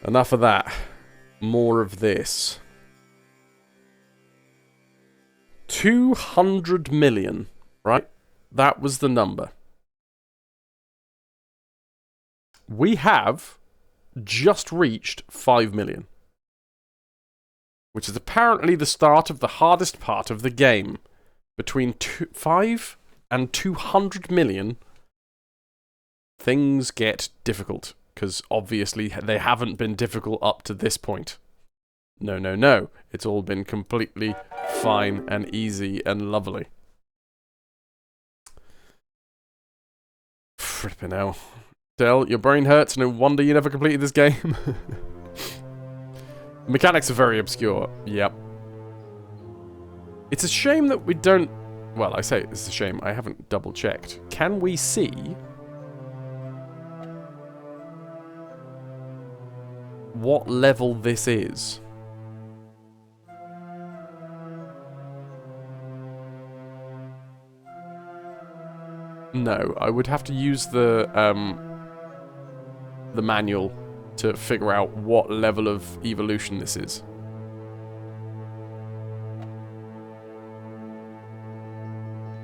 Enough of that. More of this. 200 million, right? That was the number. We have just reached 5 million. Which is apparently the start of the hardest part of the game. Between 5 and 200 million, things get difficult. Because obviously they haven't been difficult up to this point. No, no, no. It's all been completely fine and easy and lovely. Flippin' hell. Del, your brain hurts. No wonder you never completed this game. The mechanics are very obscure. Yep. It's a shame that we don't... Well, I say it's a shame. I haven't double-checked. Can we see... what level this is? No, I would have to use the manual to figure out what level of evolution this is.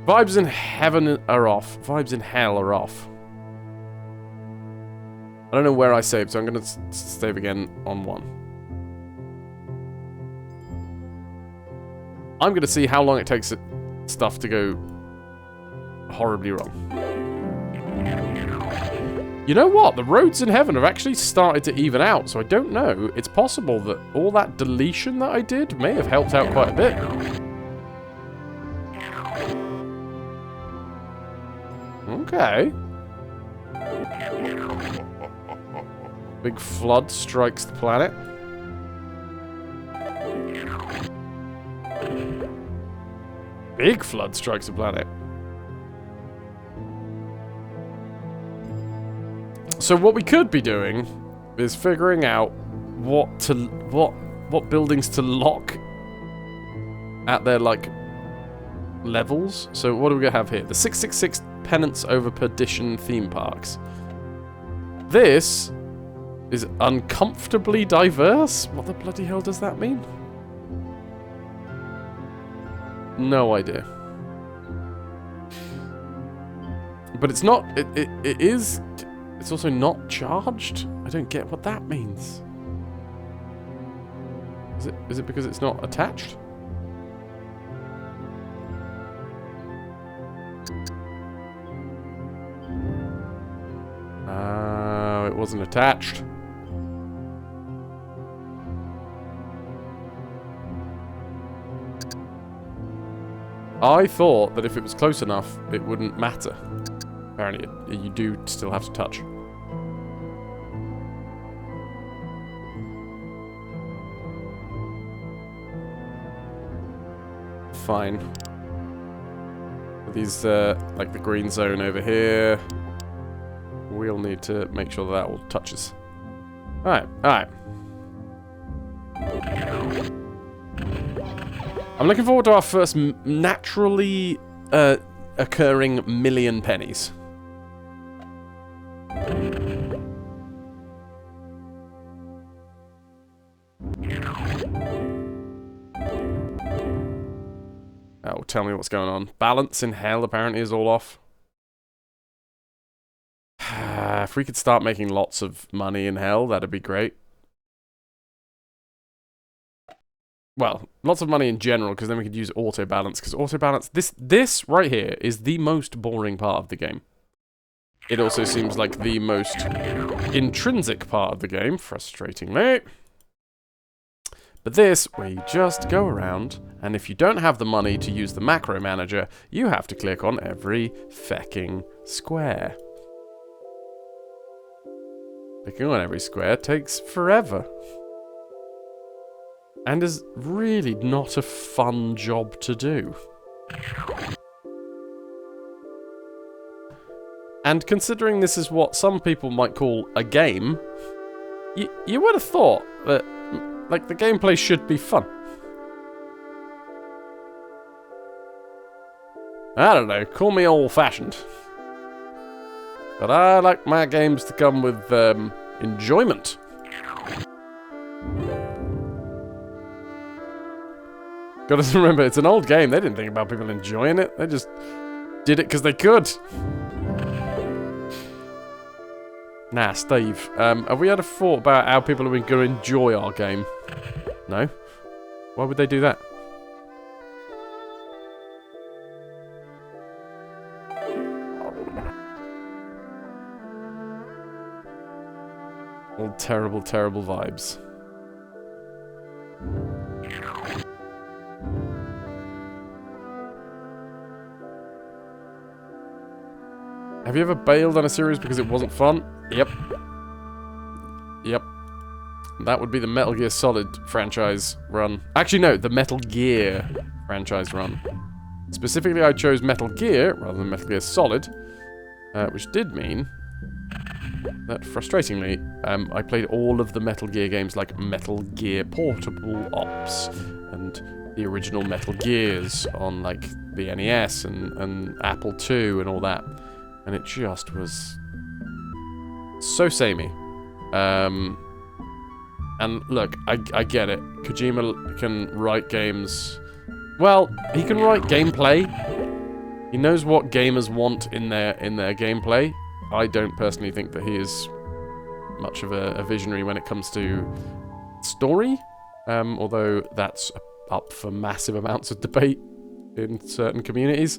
Vibes in heaven are off. Vibes in hell are off. I don't know where I saved, so I'm going to save again on 1. I'm going to see how long it takes stuff to go horribly wrong. You know what? The roads in heaven have actually started to even out, so I don't know. It's possible that all that deletion that I did may have helped out quite a bit. Okay. Big flood strikes the planet. Big flood strikes the planet. So what we could be doing is figuring out what buildings to lock at their like levels. So what do we have here? The 666 penance over perdition theme parks. This is uncomfortably diverse? What the bloody hell does that mean? No idea. But it's not... It is... It's also not charged? I don't get what that means. Is it because it's not attached? It wasn't attached. I thought that if it was close enough, it wouldn't matter. Apparently, you do still have to touch. Fine. These, like the green zone over here, we'll need to make sure that all touches. Alright, alright. I'm looking forward to our first naturally occurring million pennies. Oh, tell me what's going on. Balance in hell apparently is all off. If we could start making lots of money in hell, that'd be great. Well, lots of money in general, because then we could use auto balance. Because auto balance, this right here is the most boring part of the game. It also seems like the most intrinsic part of the game, frustratingly. But this, where you just go around, and if you don't have the money to use the macro manager, you have to click on every fecking square. Clicking on every square takes forever. And is really not a fun job to do. And considering this is what some people might call a game, you would have thought that, like, the gameplay should be fun. I don't know, call me old-fashioned. But I like my games to come with, enjoyment. Gotta remember, it's an old game. They didn't think about people enjoying it. They just did it because they could. Nah, Steve. Have we had a thought about how people are going to enjoy our game? No? Why would they do that? All terrible, terrible vibes. Have you ever bailed on a series because it wasn't fun? Yep. Yep. That would be the Metal Gear Solid franchise run. Actually, no, the Metal Gear franchise run. Specifically, I chose Metal Gear rather than Metal Gear Solid, which did mean that, frustratingly, I played all of the Metal Gear games like Metal Gear Portable Ops and the original Metal Gears on, like, the NES and Apple II and all that. And it just was so samey. And look, I get it. Kojima can write games. Well, he can write gameplay. He knows what gamers want in their gameplay. I don't personally think that he is much of a visionary when it comes to story. Although that's up for massive amounts of debate in certain communities.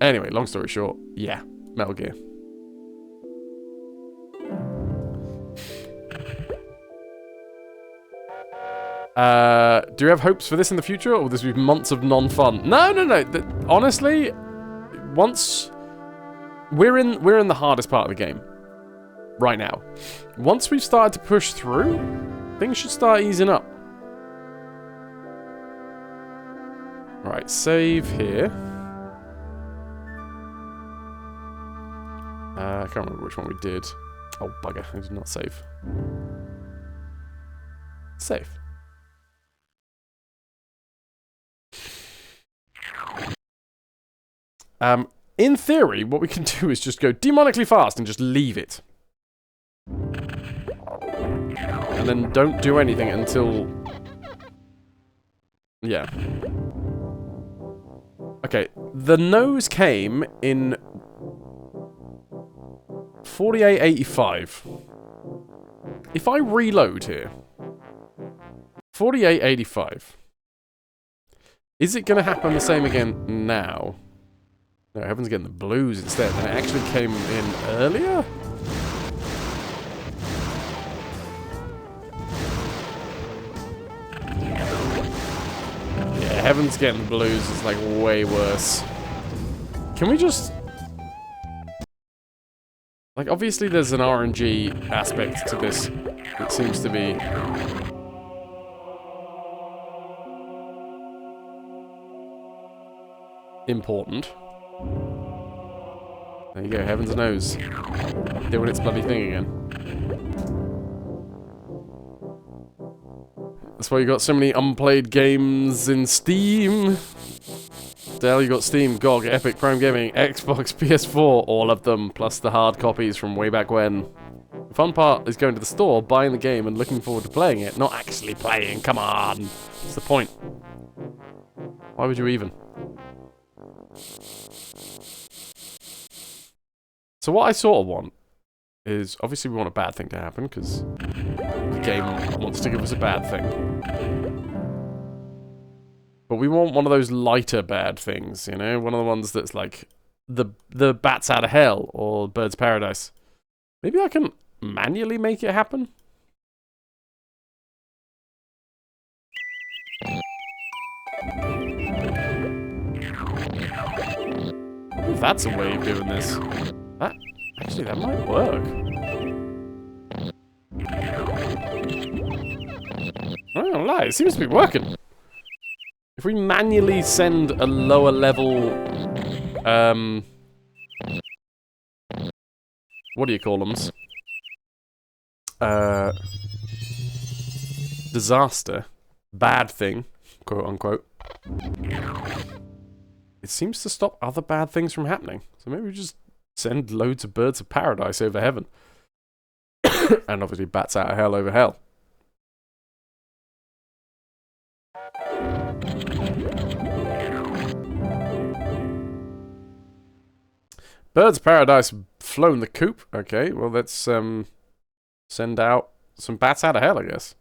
Anyway, long story short, yeah, Metal Gear. Do you have hopes for this in the future, or will this be months of non-fun? No. Honestly, once we're in the hardest part of the game right now. Once we've started to push through, things should start easing up. Right, save here. I can't remember which one we did. Oh, bugger. I did not save. Save. In theory, what we can do is just go demonically fast and just leave it. And then don't do anything until... Yeah. Okay, the nose came in 4885. If I reload here, 4885. Is it going to happen the same again now? No, Heaven's getting the blues instead, and it actually came in earlier? Yeah, Heaven's getting the blues is like way worse. Can we just... Like, obviously there's an RNG aspect to this that seems to be... important. There you go, Heaven's nose. Doing its bloody thing again. That's why you got so many unplayed games in Steam. Dell, you got Steam, GOG, Epic, Prime Gaming, Xbox, PS4, all of them, plus the hard copies from way back when. The fun part is going to the store, buying the game, and looking forward to playing it, not actually playing. Come on! What's the point? Why would you even? So what I sort of want is, obviously we want a bad thing to happen, because the game wants to give us a bad thing. But we want one of those lighter bad things, you know? One of the ones that's like the bats out of hell or birds paradise. Maybe I can manually make it happen? If that's a way of doing this. Actually, that might work. I'm not gonna lie, it seems to be working. If we manually send a lower level, what do you call them? Disaster, bad thing, quote unquote. It seems to stop other bad things from happening. So maybe we just send loads of birds of paradise over heaven. And obviously bats out of hell over hell. Birds of Paradise flown the coop. Okay, well, let's send out some bats out of hell, I guess.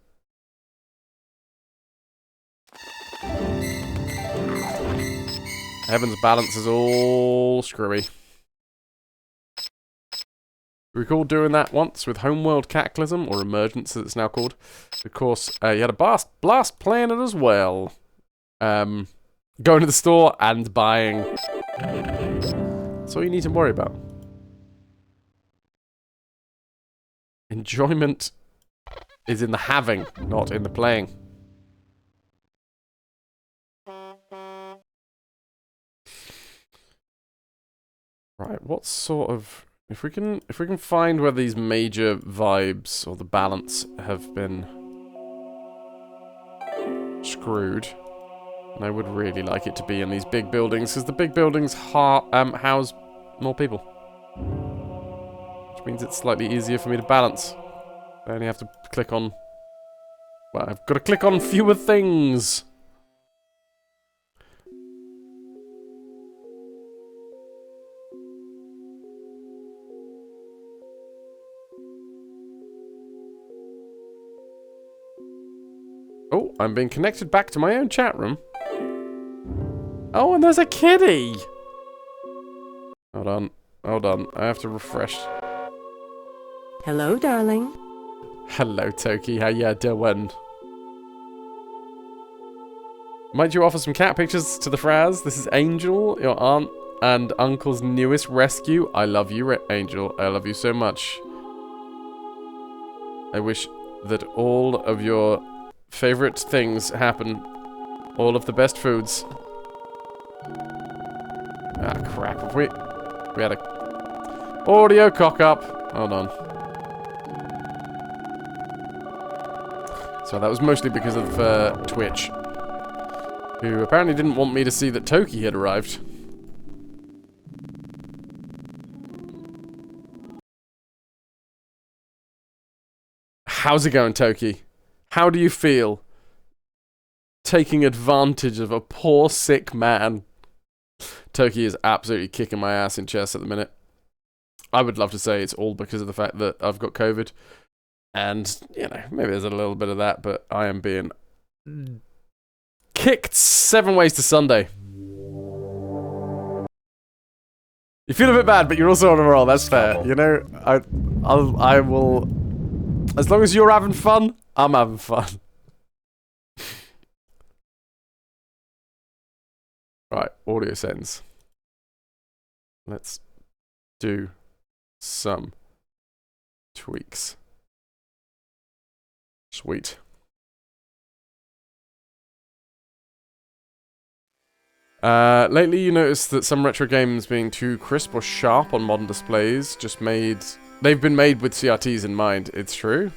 Heaven's balance is all screwy. Recall doing that once with Homeworld Cataclysm, or Emergence as it's now called. Of course, you had a blast planet as well. Going to the store and buying. That's all you need to worry about. Enjoyment is in the having, not in the playing. Right, what sort of... If we can find where these major vibes or the balance have been screwed, and I would really like it to be in these big buildings, because the big buildings house more people. Which means it's slightly easier for me to balance. I only have to click on... Well, I've got to click on fewer things! Oh, I'm being connected back to my own chat room. Oh, and there's a kitty! Hold on. Hold on. I have to refresh. Hello, darling. Hello, Toki. How ya doing? Might you offer some cat pictures to the Fraz? This is Angel, your aunt and uncle's newest rescue. I love you, Angel. I love you so much. I wish that all of your favorite things happen. All of the best foods. Ah, crap. We had a audio cock up. Hold on. So that was mostly because of Twitch, who apparently didn't want me to see that Toki had arrived. How's it going, Toki? How do you feel taking advantage of a poor, sick man? Toki is absolutely kicking my ass in chess at the minute. I would love to say it's all because of the fact that I've got COVID. And, you know, maybe there's a little bit of that, but I am being kicked 7 ways to Sunday. You feel a bit bad, but you're also on a roll. That's fair. You know, I will... As long as you're having fun, I'm having fun. Right, audio settings. Let's do some tweaks. Sweet. Lately you noticed that some retro games being too crisp or sharp on modern displays they've been made with CRTs in mind. It's true.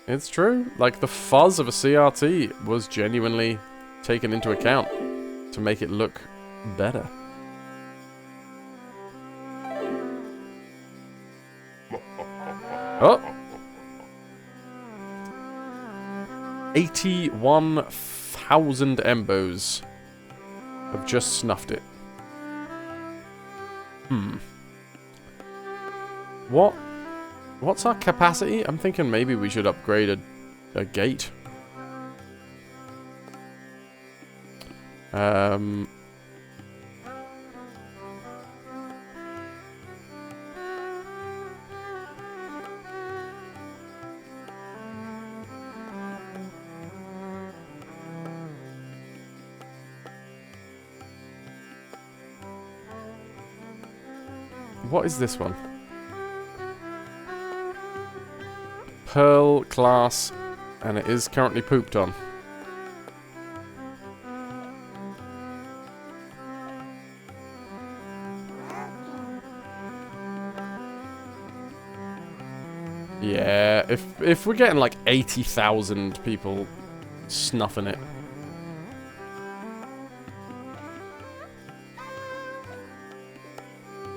It's true. Like, the fuzz of a CRT was genuinely taken into account to make it look better. Oh! 81,000 embos have just snuffed it. What's our capacity? I'm thinking maybe we should upgrade a gate. What is this one? Pearl class, and it is currently pooped on. Yeah, if we're getting like 80,000 people snuffing it.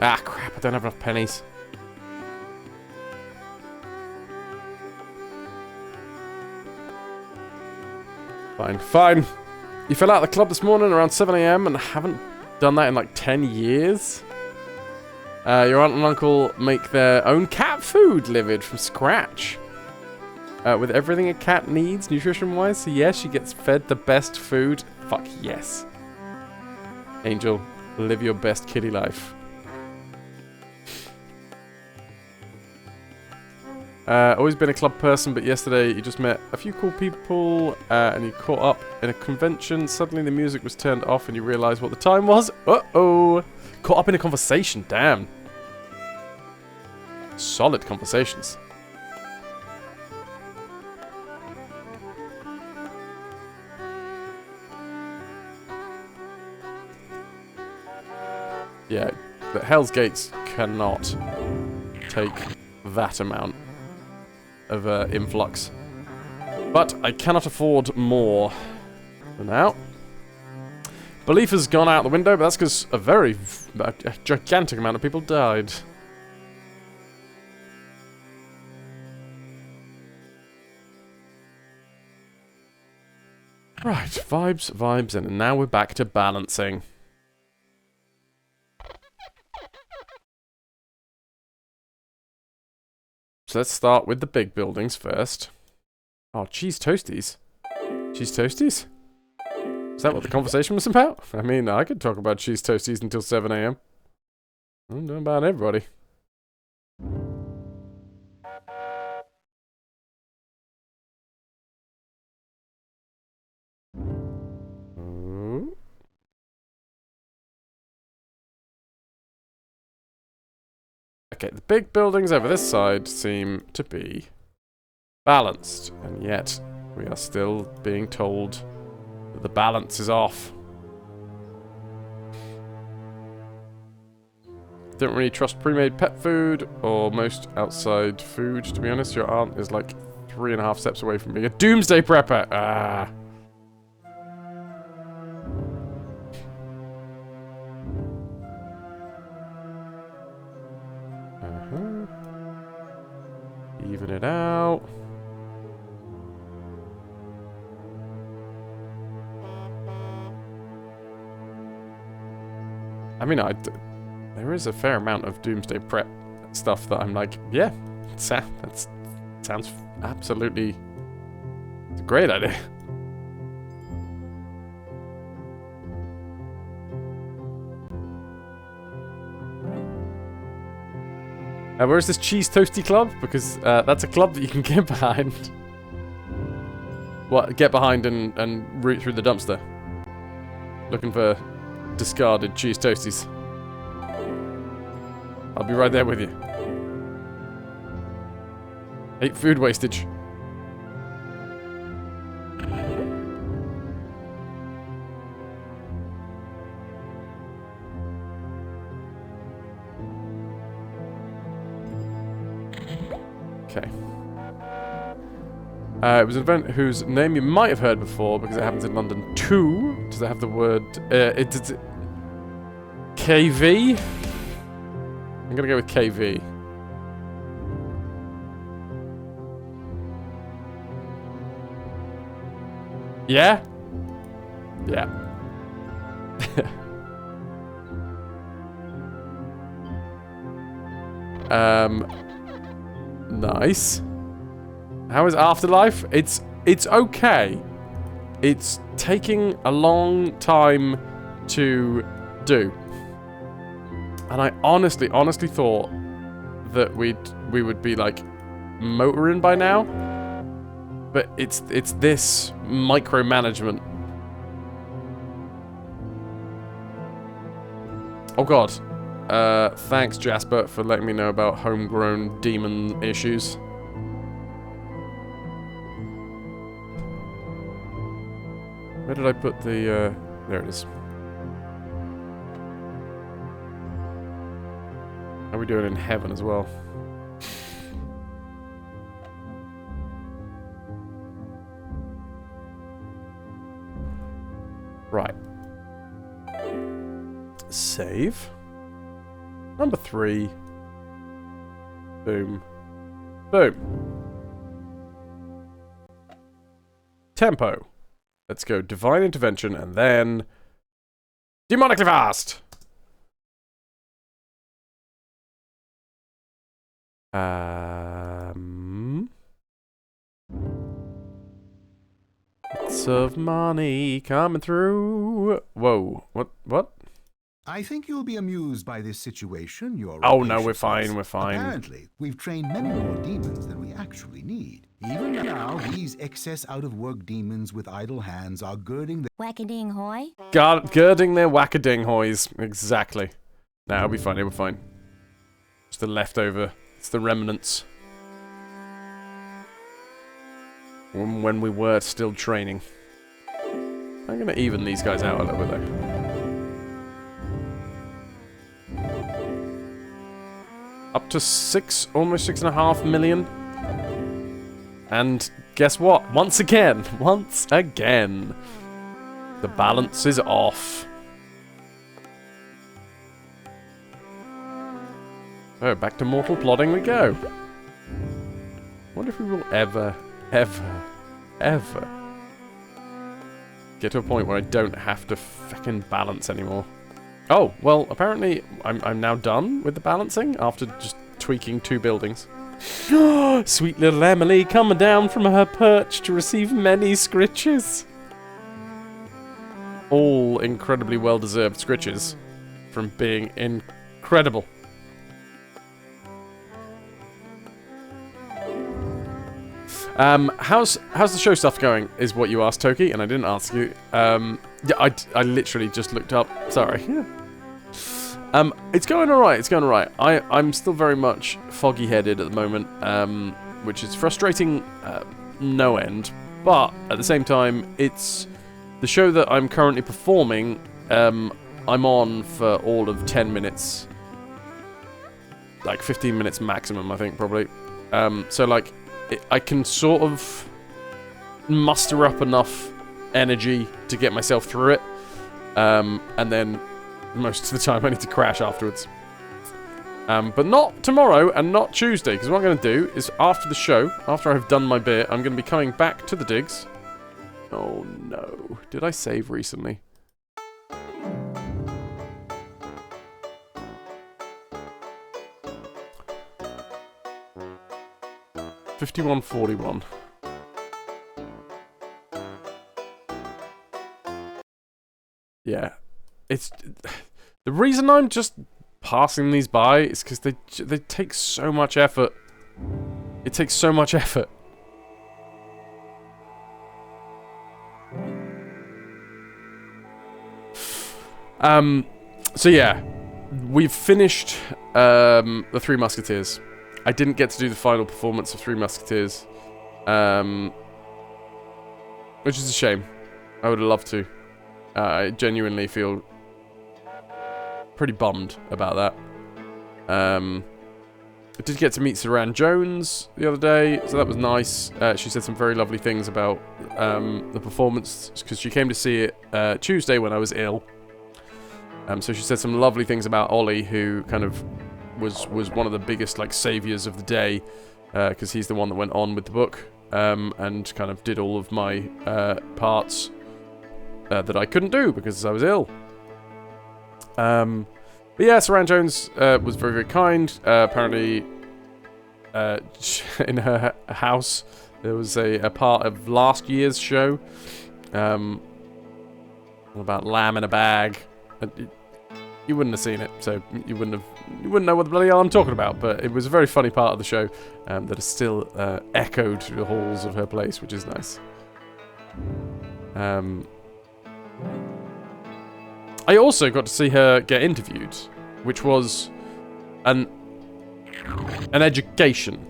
Ah, crap, I don't have enough pennies. Fine, fine. You fell out of the club this morning around 7 AM and haven't done that in like 10 years? Your aunt and uncle make their own cat food delivered from scratch. With everything a cat needs, nutrition-wise. So yes, she gets fed the best food. Fuck yes. Angel, live your best kitty life. Always been a club person, but yesterday you just met a few cool people and you caught up in a convention. Suddenly the music was turned off and you realized what the time was. Uh-oh. Caught up in a conversation, damn. Solid conversations. Yeah, the Hell's Gates cannot take that amount of influx. But I cannot afford more for now. Belief has gone out the window, but that's because a gigantic amount of people died. Right, vibes, vibes, and now we're back to balancing. So let's start with the big buildings first. Oh, cheese toasties. Cheese toasties? Is that what the conversation was about? I mean, I could talk about cheese toasties until 7 AM. I don't know about everybody. Ooh. Okay, the big buildings over this side seem to be balanced, and yet we are still being told that the balance is off. Don't really trust pre-made pet food or most outside food, to be honest. Your aunt is like 3.5 steps away from being a doomsday prepper. Ah. Even it out. I mean, there is a fair amount of doomsday prep stuff that I'm like, yeah, that sounds absolutely... It's a great idea. Where's this cheese toasty club? Because that's a club that you can get behind. What? Get behind and root through the dumpster. Looking for discarded cheese toasties. I'll be right there with you. Hate food wastage. Okay. It was an event whose name you might have heard before because it happens in London too. Does it have the word... it's KV? I'm gonna go with KV. Yeah? Yeah. Nice. How is Afterlife? It's okay. It's taking a long time to do. And I honestly thought that we would be like motoring by now. But it's this micromanagement. Oh god. Thanks Jasper for letting me know about homegrown demon issues. Where did I put the, there it is. How are we doing in heaven as well? Right. Save. Number 3. Boom. Boom. Tempo. Let's go Divine Intervention and then... Demonically Fast! Lots of money coming through. Whoa, what? I think you'll be amused by this situation, Your Oh no, we're Rapaciousness. fine, we're fine. Apparently, we've trained many more demons than we actually need. Even now, these excess out-of-work demons with idle hands are girding their Wackading hoy. Girding their wackading-hoys. Exactly. Nah, it'll be fine, it'll be fine. It's the leftover. It's the remnants. When we were still training. I'm gonna even these guys out a little bit though. Up to almost 6.5 million. And guess what? Once again, the balance is off. Oh, back to mortal plodding we go. Wonder if we will ever get to a point where I don't have to fucking balance anymore. Oh, well, apparently I'm now done with the balancing after just tweaking 2 buildings. Sweet little Emily coming down from her perch to receive many scritches. All incredibly well-deserved scritches from being incredible. How's the show stuff going, is what you asked, Toki, and I didn't ask you. Yeah, I literally just looked up. Sorry. It's going alright, it's going alright. I'm still very much foggy-headed at the moment, which is frustrating no end. But, at the same time, it's the show that I'm currently performing, I'm on for all of 10 minutes. Like, 15 minutes maximum, I think, probably. So, like, I can sort of muster up enough energy to get myself through it. And then most of the time I need to crash afterwards. But not tomorrow and not Tuesday, because what I'm going to do is after the show, after I've done my bit, I'm going to be coming back to the digs. Oh no. Did I save recently? $51.41. Yeah. It's the reason I'm just passing these by is because they take so much effort. It takes so much effort. So yeah, we've finished the Three Musketeers. I didn't get to do the final performance of Three Musketeers, which is a shame. I would have loved to. I genuinely feel pretty bummed about that. I did get to meet Saran Jones the other day, so that was nice. She said some very lovely things about the performance, because she came to see it Tuesday when I was ill. So she said some lovely things about Ollie, who kind of was one of the biggest like saviors of the day, because he's the one that went on with the book and kind of did all of my parts that I couldn't do because I was ill. But yeah, Saran Jones was very, very kind. Apparently, in her house, there was a part of last year's show about lamb in a bag. You wouldn't have seen it, so you wouldn't know what the bloody hell I'm talking about. But it was a very funny part of the show that is still echoed through the halls of her place, which is nice. I also got to see her get interviewed, which was an education.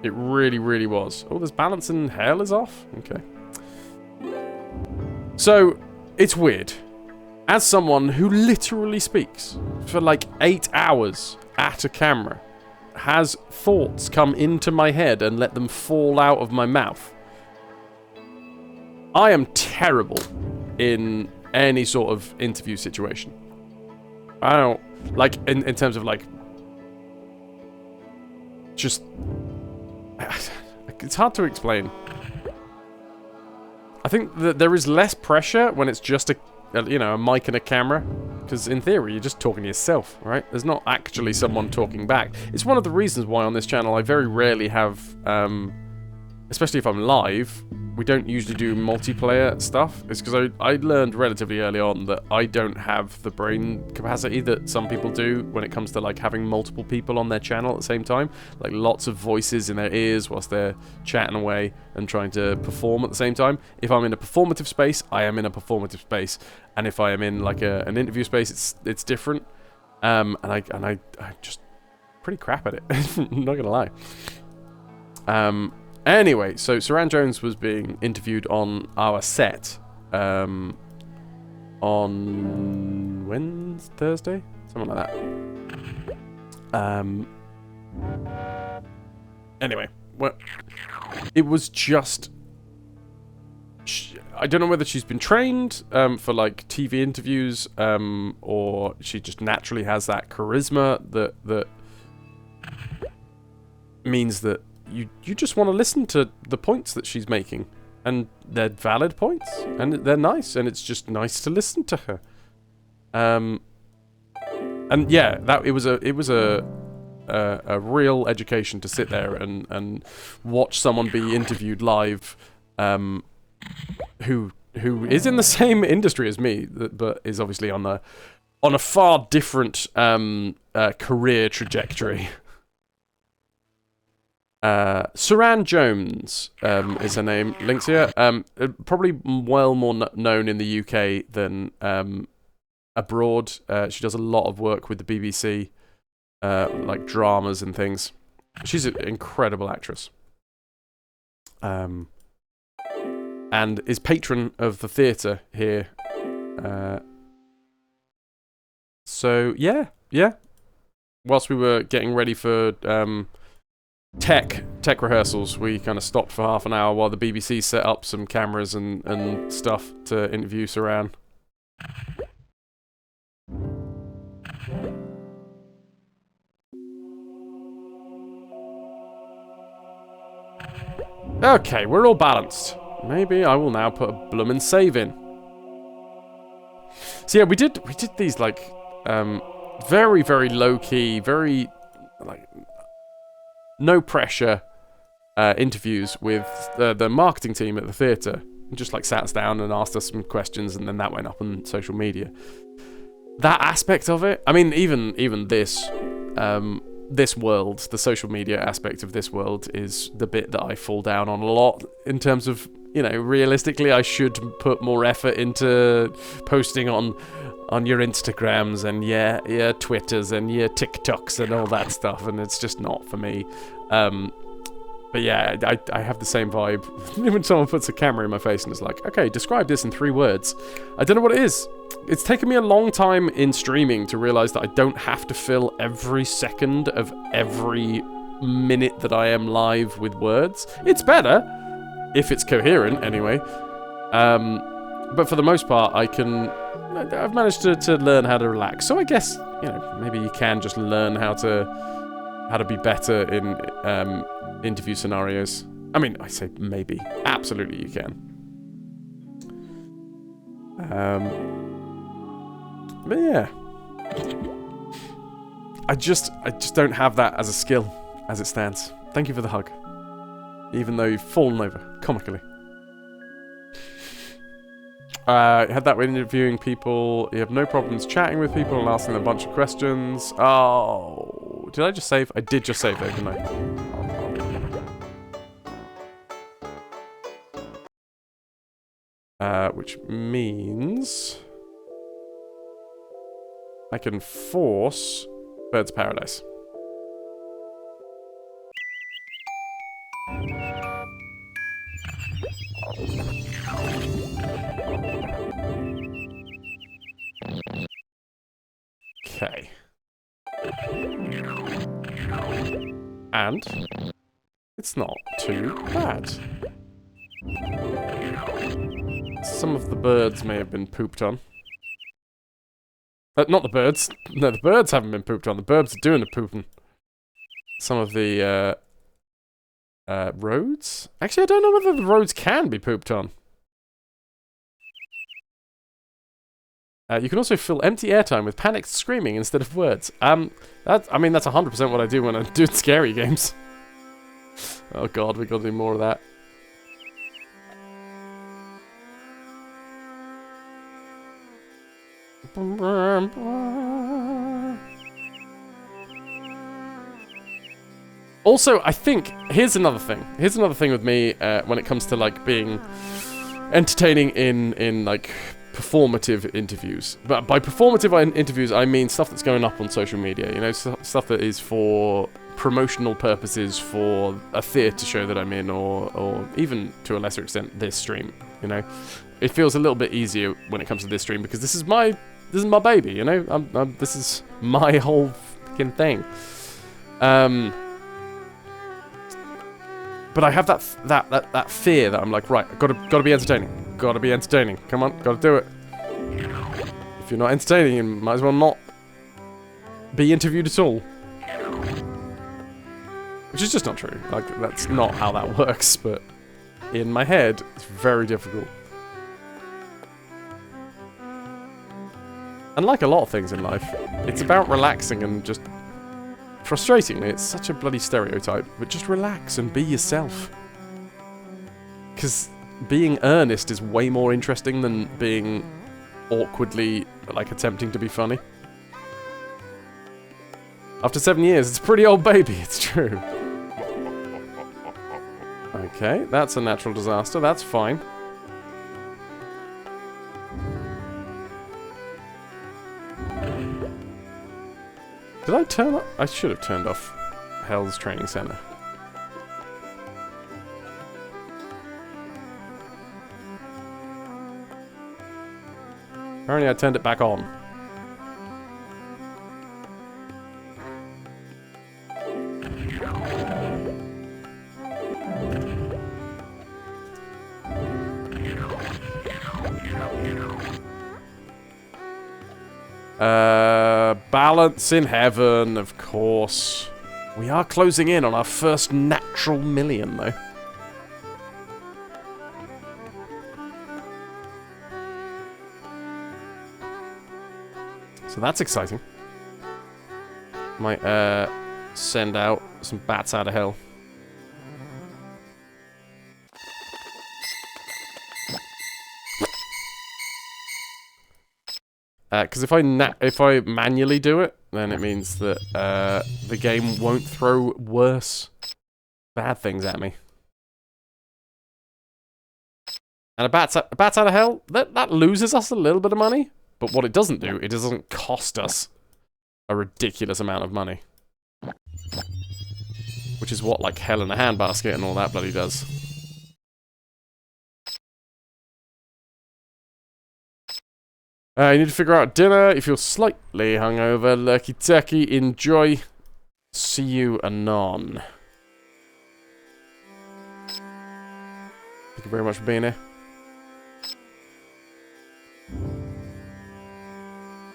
It really, really was. Oh, there's balance in hell is off? Okay. So, it's weird. As someone who literally speaks for like 8 hours at a camera, has thoughts come into my head and let them fall out of my mouth, I am terrible in any sort of interview situation. I don't, like, in terms of, like, just, it's hard to explain. I think that there is less pressure when it's just a mic and a camera, Because in theory, you're just talking to yourself, right? There's not actually someone talking back. It's one of the reasons why on this channel I very rarely have, especially if I'm live, we don't usually do multiplayer stuff. It's because I learned relatively early on that I don't have the brain capacity that some people do when it comes to like having multiple people on their channel at the same time. Like lots of voices in their ears whilst they're chatting away and trying to perform at the same time. If I'm in a performative space, I am in a performative space. And if I am in like an interview space, it's different. And I just pretty crap at it. I'm not gonna lie. Anyway, so Saran Jones was being interviewed on our set on Thursday? Something like that. Anyway, well, it was just... I don't know whether she's been trained for like TV interviews or she just naturally has that charisma that means that you just want to listen to the points that she's making, and they're valid points, and they're nice, and it's just nice to listen to her. And yeah, it was a real education to sit there and watch someone be interviewed live, who is in the same industry as me, but is obviously on a far different career trajectory. Saran Jones is her name. Links here. Probably well more known in the UK than abroad. She does a lot of work with the BBC, like dramas and things. She's an incredible actress. And is patron of the theatre here. So yeah. Whilst we were getting ready for tech rehearsals, we kind of stopped for half an hour while the BBC set up some cameras and stuff to interview Saran. Okay, we're all balanced. Maybe I will now put a bloomin' save in. So yeah, we did these like very, very low key, very like no pressure interviews with the marketing team at the theatre. Just like sat us down and asked us some questions, and then that went up on social media. That aspect of it, I mean, even this this world, the social media aspect of this world is the bit that I fall down on a lot in terms of, you know, realistically I should put more effort into posting on your Instagrams and your Twitters and your TikToks and all that stuff, and it's just not for me. But yeah, I have the same vibe when someone puts a camera in my face and is like, okay, describe this in 3 words. I don't know what it is. It's taken me a long time in streaming to realize that I don't have to fill every second of every minute that I am live with words. It's better, if it's coherent anyway. But for the most part, I've managed to learn how to relax. So I guess, you know, maybe you can just learn how to be better in interview scenarios. I mean, I say maybe. Absolutely you can. But yeah. I just don't have that as a skill as it stands. Thank you for the hug. Even though you've fallen over comically. Had that when interviewing people. You have no problems chatting with people and asking them a bunch of questions. Oh, did I just save? I did just save though, didn't I? Which means I can force Bird's Paradise. Okay. And it's not too bad. Some of the birds may have been pooped on. Not the birds. No, the birds haven't been pooped on. The birds are doing the pooping. Some of the roads? Actually, I don't know whether the roads can be pooped on. You can also fill empty airtime with panicked screaming instead of words. I mean, that's 100% what I do when I'm doing scary games. Oh god, we gotta do more of that. Also, I think, here's another thing. Here's another thing with me when it comes to, like, being entertaining in like, performative interviews. But by performative interviews, I mean stuff that's going up on social media. You know, stuff that is for promotional purposes for a theatre show that I'm in, or even, to a lesser extent, this stream, you know? It feels a little bit easier when it comes to this stream, because this is my baby, you know? This is my whole fucking thing. But I have that fear that I'm like, right, gotta be entertaining. Gotta be entertaining. Come on, gotta do it. If you're not entertaining, you might as well not be interviewed at all. Which is just not true. Like, that's not how that works, but in my head, it's very difficult. And like a lot of things in life, it's about relaxing and just... Frustratingly, it's such a bloody stereotype, but just relax and be yourself. Because being earnest is way more interesting than being awkwardly, like, attempting to be funny. After 7 years, it's a pretty old baby, it's true. Okay, that's a natural disaster, that's fine. Did I turn off? I should have turned off Hell's Training Center. Apparently I turned it back on. Balance in heaven, of course. We are closing in on our first natural million, though. So that's exciting. Might, send out some bats out of hell. Because if I manually do it, then it means that the game won't throw worse bad things at me. And a bat's out of hell, that loses us a little bit of money, but what it doesn't do, it doesn't cost us a ridiculous amount of money. Which is what, like, Hell in a Handbasket and all that bloody does. You need to figure out dinner. If you're slightly hungover, lurky turkey, enjoy. See you anon. Thank you very much for being here.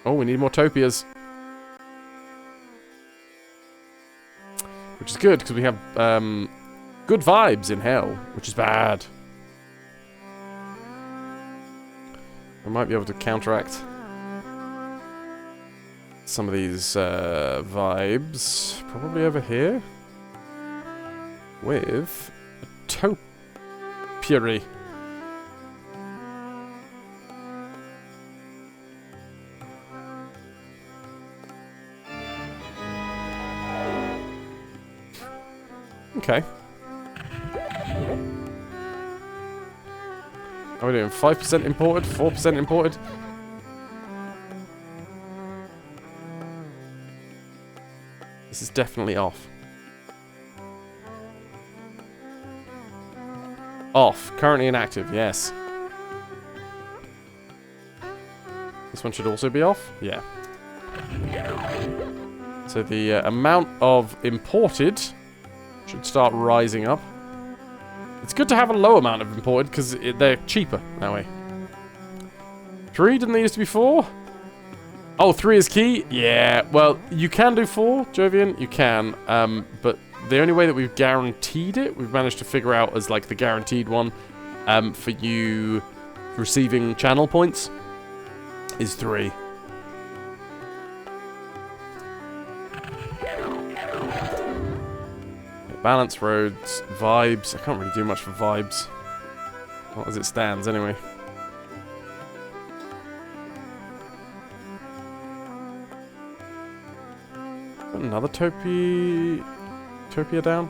Oh, we need more topias. Which is good, because we have good vibes in hell, which is bad. I might be able to counteract some of these vibes, probably over here, with a topiary. Okay. Are we doing 5% imported? 4% imported? This is definitely off. Off. Currently inactive, yes. This one should also be off? Yeah. So the amount of imported should start rising up. It's good to have a low amount of imported, because they're cheaper that way. 3? Didn't they used to be 4? Oh, 3 is key? Yeah, well, you can do 4, Jovian. You can, but the only way that we've guaranteed it, we've managed to figure out as, like, the guaranteed one, for you receiving channel points, is 3. Balance, roads, vibes. I can't really do much for vibes. Not as it stands, anyway. Another Topia down?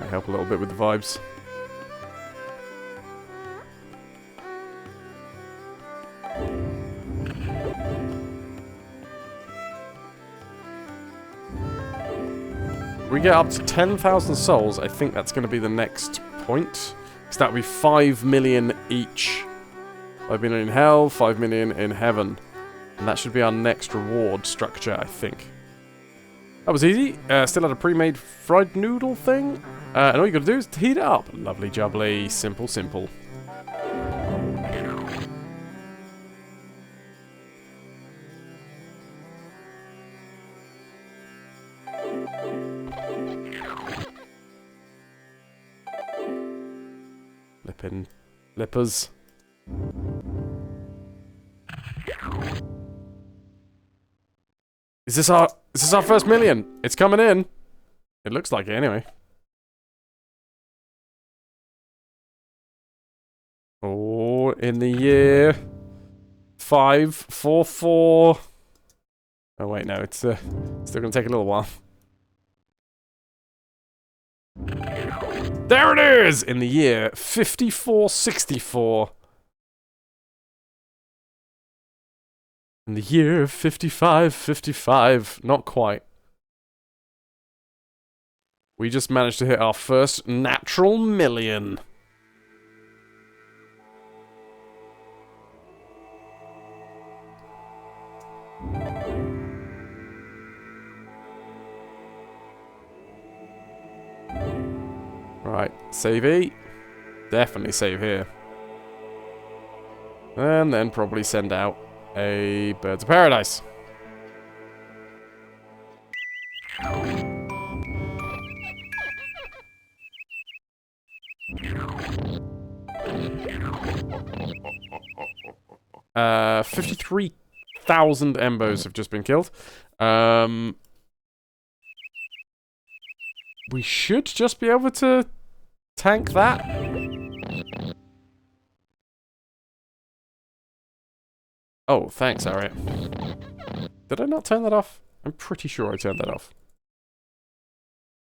I help a little bit with the vibes. We get up to 10,000 souls. I think that's going to be the next point. Because that would be 5 million each. 5 million in hell, 5 million in heaven. And that should be our next reward structure, I think. That was easy. Still had a pre-made fried noodle thing. And all you got to do is heat it up. Lovely jubbly. Simple, simple. Lippers. Is this our first million? It's coming in. It looks like it anyway. Oh, in the year 544. Oh wait, no, it's still gonna take a little while. There it is! In the year 5464. In the year 5555. Not quite. We just managed to hit our first natural million. Right, save E. Definitely save here. And then probably send out a Birds of Paradise. Uh, 53,000 Embos have just been killed. We should just be able to tank that. Oh, thanks, Harriet. Did I not turn that off? I'm pretty sure I turned that off.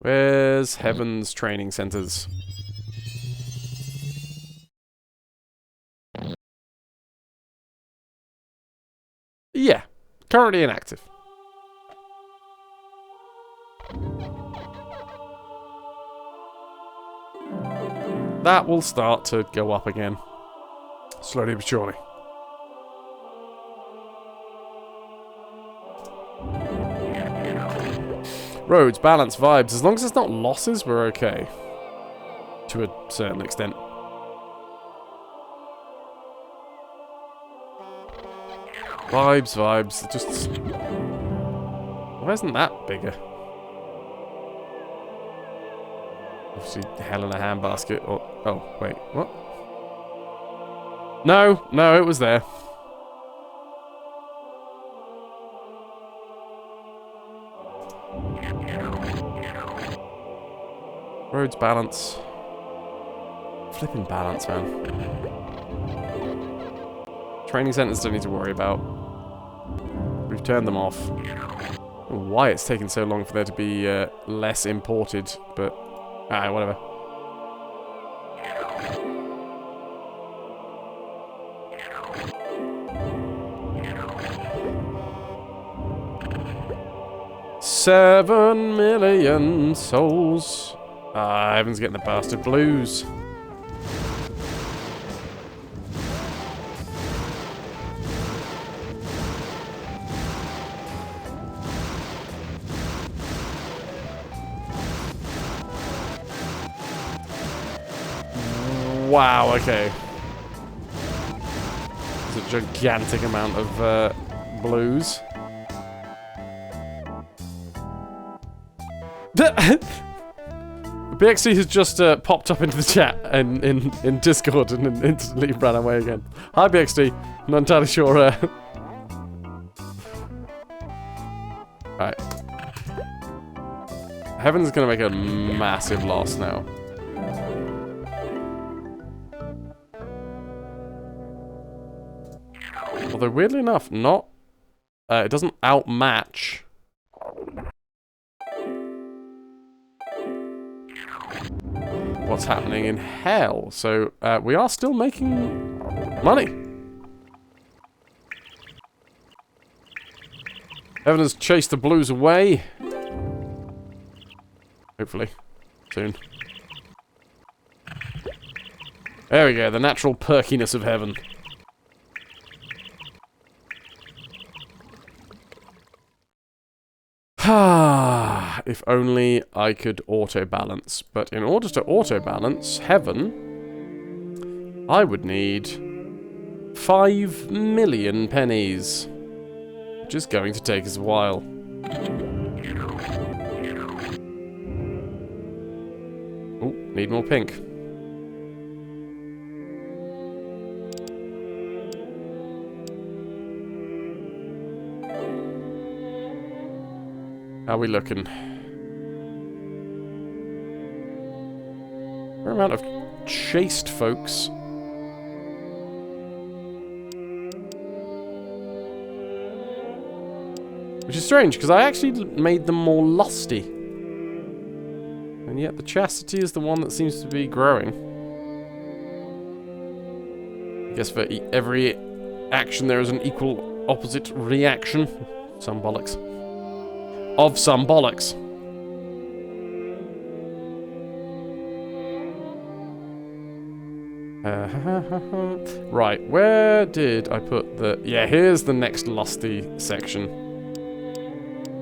Where's Heaven's training centers? Yeah, currently inactive. That will start to go up again. Slowly but surely. Roads, balance, vibes. As long as it's not losses, we're okay. To a certain extent. Vibes, vibes. Just... Why isn't that bigger? Obviously, hell in a handbasket. Or, oh, wait, what? No, no, it was there. Roads, balance. Flipping balance, man. Training centers don't need to worry about. We've turned them off. I don't know why it's taken so long for there to be less imported, but... Ah, whatever. $7 million souls. Ah, Evan's getting the bastard blues. Wow, okay. It's a gigantic amount of blues. The BXC has just popped up into the chat and in Discord and then instantly ran away again. Hi BXT. I'm not entirely sure. Right. Heaven's gonna make a massive loss now. Although weirdly enough, not it doesn't outmatch what's happening in hell. So we are still making money. Heaven has chased the blues away. Hopefully. Soon. There we go, the natural perkiness of heaven. If only I could auto-balance. But in order to auto-balance heaven, I would need 5 million pennies. Which is going to take us a while. Oh, need more pink. How are we looking? Fair amount of chased folks. Which is strange, because I actually made them more lusty. And yet the chastity is the one that seems to be growing. I guess for every action there is an equal opposite reaction. Some bollocks. Of some bollocks. Right, where did I put the... Yeah, here's the next lusty section.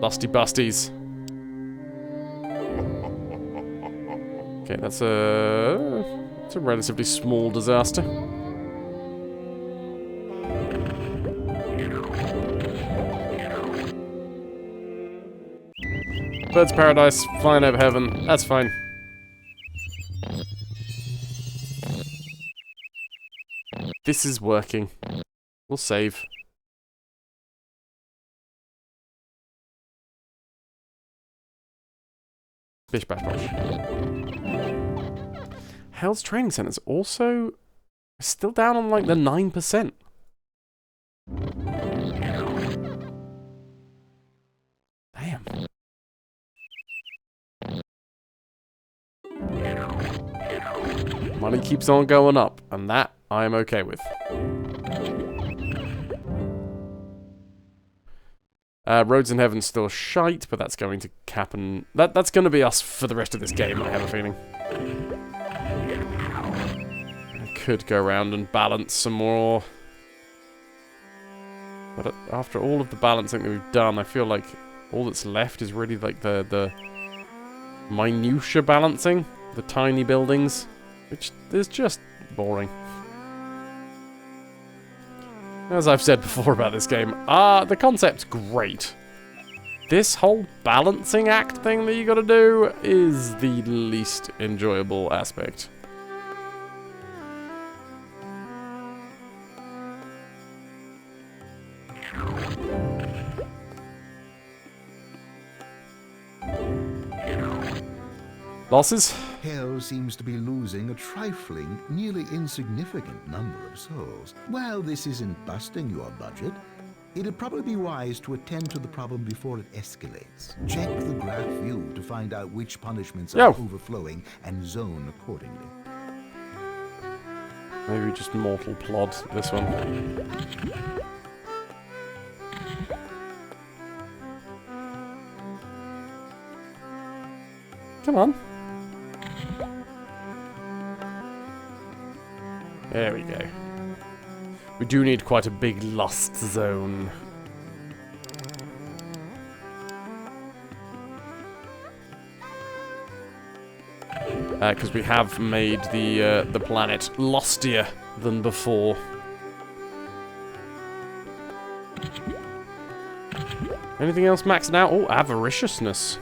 Lusty busties. Okay, that's a relatively small disaster. Bird's paradise, flying over heaven. That's fine. This is working. We'll save. Bish bash bosh. Hell's Training Center's also still down on like the 9%. Damn. Money keeps on going up, and that I am okay with. Roads in Heaven's still shite, but that's going to happen. That's going to be us for the rest of this game, I have a feeling. I could go around and balance some more. But after all of the balancing that we've done, I feel like all that's left is really like the minutia balancing. The tiny buildings, which is just boring. As I've said before about this game, the concept's great. This whole balancing act thing that you gotta do is the least enjoyable aspect. Losses? Hell seems to be losing a trifling, nearly insignificant number of souls. While this isn't busting your budget, it'd probably be wise to attend to the problem before it escalates. Check the graph view to find out which punishments are overflowing and zone accordingly. Maybe just mortal plod this one. Come on. There we go. We do need quite a big lust zone. Because we have made the planet lustier than before. Anything else maxing out? Oh, avariciousness.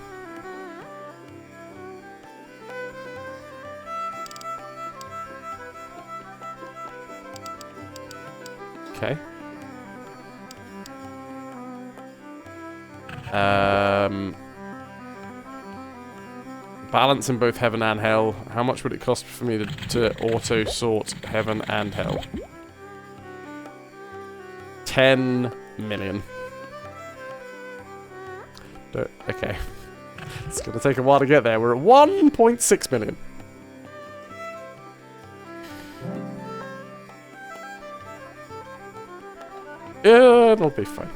Okay. Balance in both heaven and hell. How much would it cost for me to auto-sort heaven and hell? 10 million. Okay. It's going to take a while to get there. We're at 1.6 million. It'll be fine.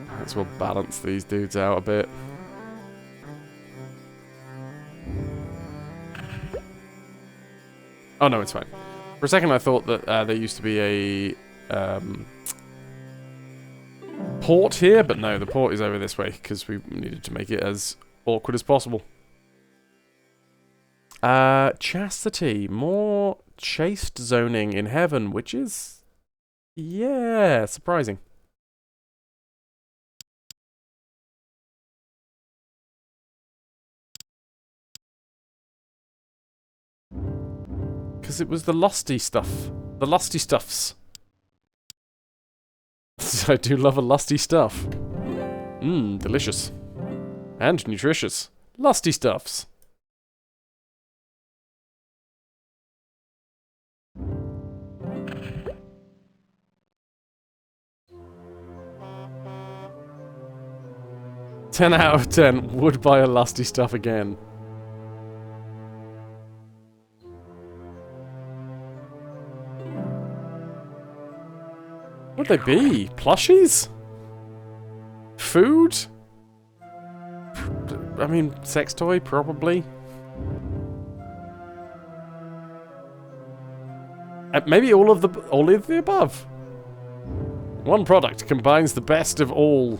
Might as well balance these dudes out a bit. Oh no, it's fine. For a second I thought that there used to be a port here, but no, the port is over this way because we needed to make it as awkward as possible. Chastity. More chaste zoning in heaven, which is... yeah, surprising. Because it was the lusty stuff. The lusty stuffs. I do love a lusty stuff. Mmm, delicious. And nutritious. Lusty stuffs. "10 out of 10 would buy a lusty stuff again." What'd they be? Plushies? Food? I mean, sex toy, probably. Maybe all of the above. One product combines the best of all.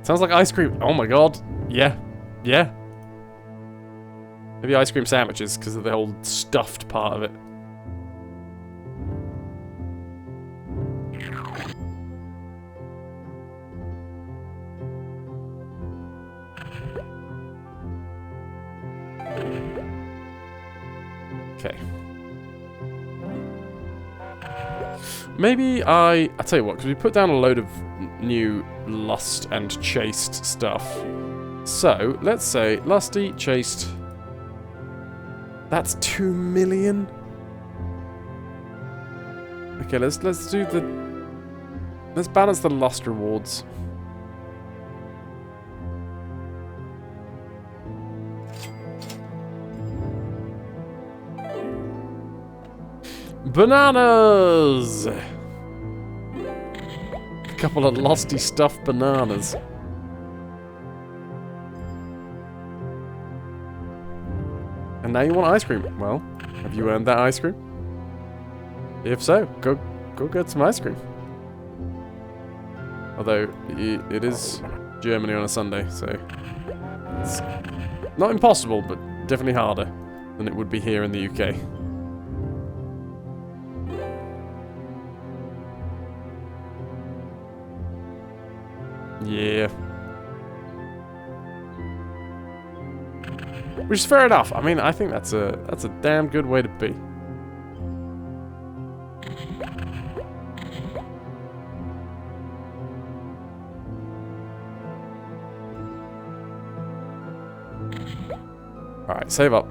Sounds like ice cream. Oh my god. Yeah. Yeah. Maybe ice cream sandwiches because of the whole stuffed part of it. Okay. Maybe I'll tell you what, because we put down a load of new lust and chaste stuff. So, let's say lusty, chaste. That's 2 million. Okay, let's do the... let's balance the lust rewards. Bananas! A couple of lusty stuffed bananas. And now you want ice cream. Well, have you earned that ice cream? If so, go get some ice cream. Although, it is Germany on a Sunday, so... it's not impossible, but definitely harder than it would be here in the UK. Yeah. Which is fair enough. I mean, I think that's a damn good way to be. Alright, save up.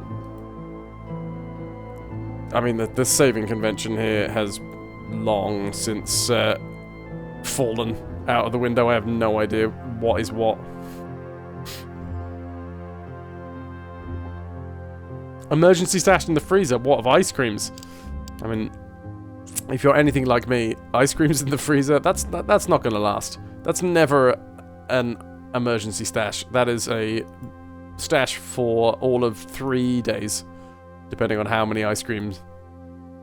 I mean, the saving convention here has long since fallen out of the window. I have no idea what is what. Emergency stash in the freezer. What, of ice creams? I mean, if you're anything like me, ice creams in the freezer, that's not gonna last. That's never an emergency stash. That is a stash for all of 3 days, depending on how many ice creams,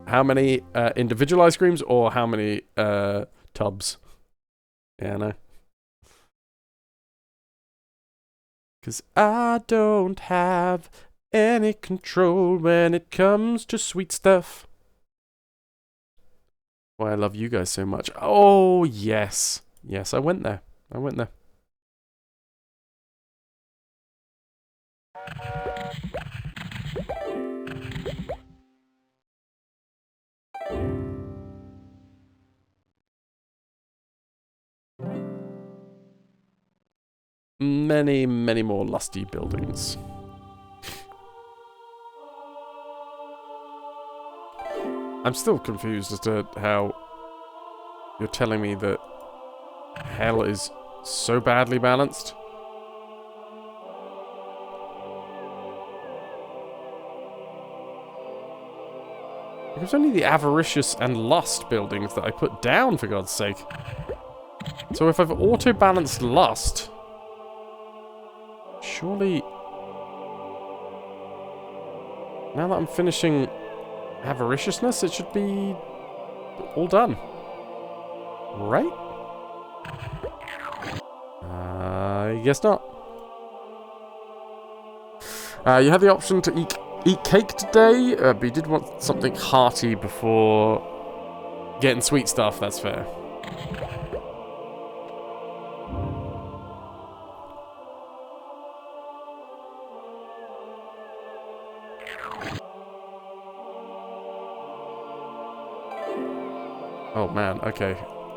how many individual ice creams, or how many tubs. Yeah, I know. Cause I don't have any control when it comes to sweet stuff. Why I love you guys so much. Oh, yes. Yes, I went there. I went there. Many, many more lusty buildings. I'm still confused as to how you're telling me that hell is so badly balanced. It was only the avaricious and lust buildings that I put down, for God's sake. So if I've auto-balanced lust, surely... Now that I'm finishing avariciousness, it should be all done. Right? I guess not. You had the option to eat cake today, but you did want something hearty before getting sweet stuff, that's fair. Oh man, okay.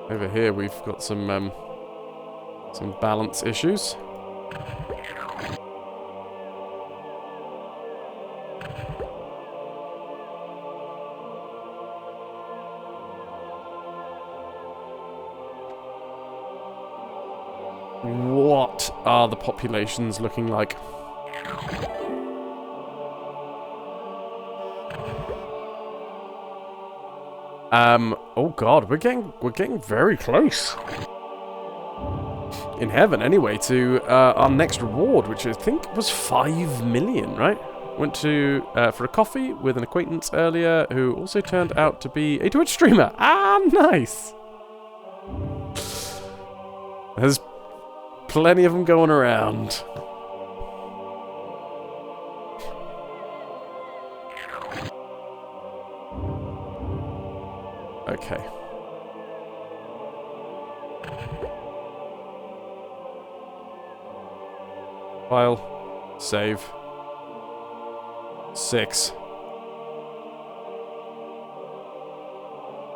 Over here we've got some balance issues. What are the populations looking like? Oh god, we're getting very close. In heaven, anyway, to our next reward, which I think was 5 million, right? Went to for a coffee with an acquaintance earlier who also turned out to be a Twitch streamer. Ah, nice! There's plenty of them going around. Okay. File. Save. 6.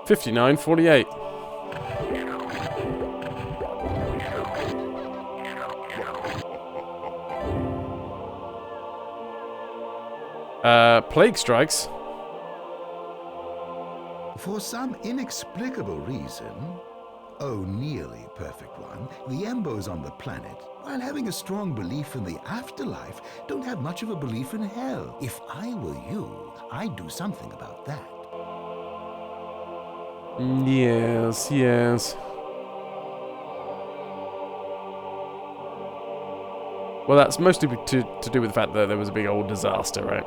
59:48. Plague strikes. For some inexplicable reason, oh, nearly perfect one, the Embos on the planet, while having a strong belief in the afterlife, don't have much of a belief in hell. If I were you, I'd do something about that. Yes, yes. Well, that's mostly to do with the fact that there was a big old disaster, right?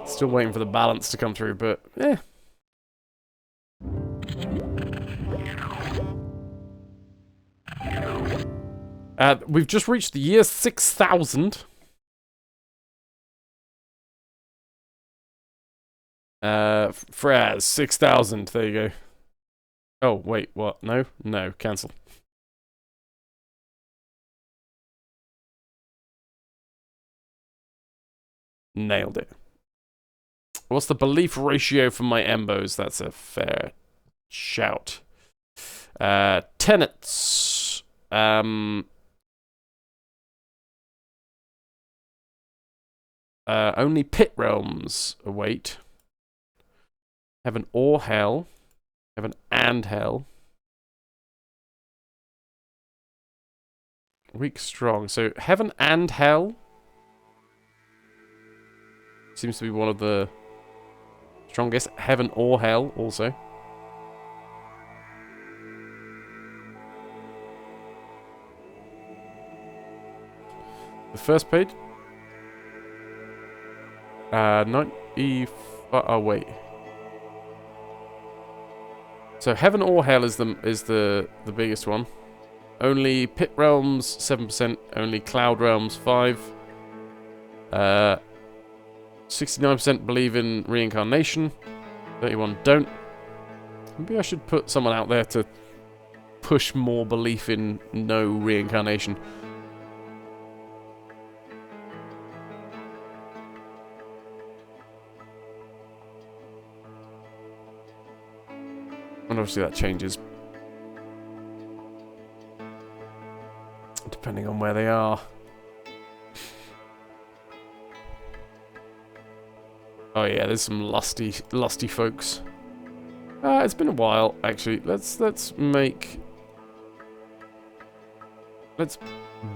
Still waiting for the balance to come through, but eh. We've just reached the year 6000. Fraz, 6000. There you go. Oh, wait, what? No? No, cancel. Nailed it. What's the belief ratio for my Embos? That's a fair shout. Tenets. Only pit realms await. Heaven or hell. Heaven and hell. Weak strong. So heaven and hell seems to be one of the strongest. Heaven or hell also. The first page. 95. Oh wait. So heaven or hell is the biggest one. Only pit realms 7%. Only cloud realms 5. 69% believe in reincarnation. 31 don't. Maybe I should put someone out there to push more belief in no reincarnation. And obviously that changes depending on where they are. Oh yeah, there's some lusty folks. It's been a while, actually. Let's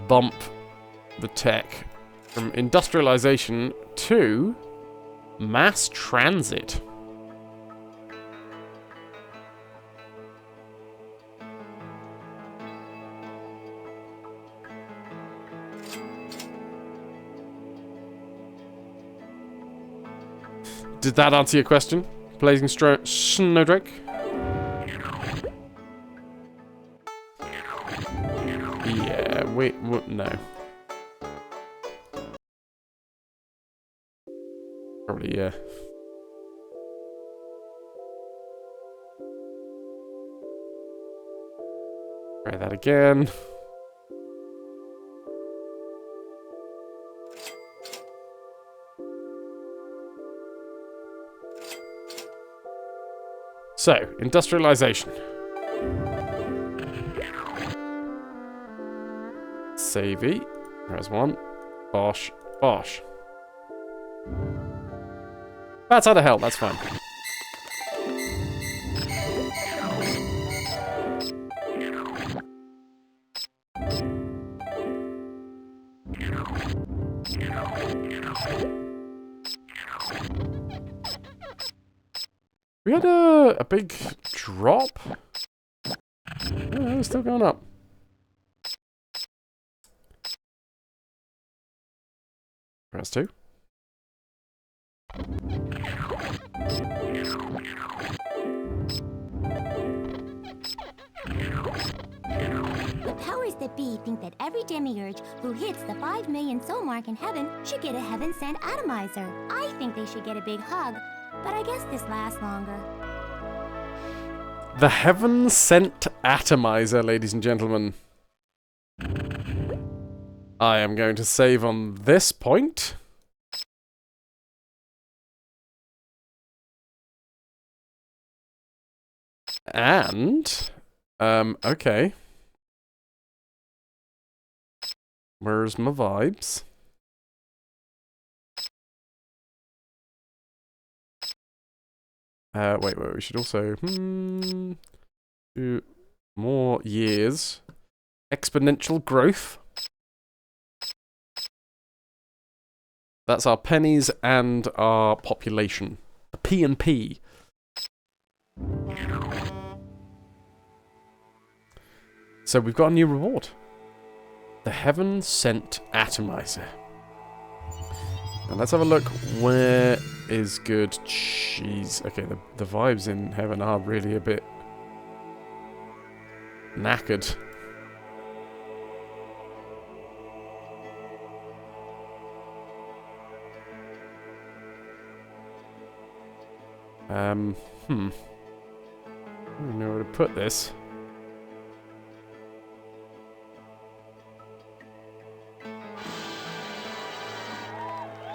bump the tech from industrialization to mass transit. Did that answer your question, Blazing Snowdrake? Yeah, no. Probably, yeah. Try that again. So, industrialization. Savvy. There's one. Bosh. Bosh. That's out of hell, that's fine. We had a big drop. Oh, it's still going up. Press 2. The powers that be think that every demiurge who hits the 5 million soul mark in heaven should get a heaven-sent atomizer. I think they should get a big hug, but I guess this lasts longer. The heaven-sent atomizer, ladies and gentlemen. I am going to save on this point. And, okay. Where's my vibes? Wait, we should also, do more years. Exponential growth. That's our pennies and our population. P and P. So we've got a new reward. The Heaven-Sent Atomizer. Now let's have a look. Where is good? Jeez. Okay, the vibes in heaven are really a bit knackered. I don't know where to put this.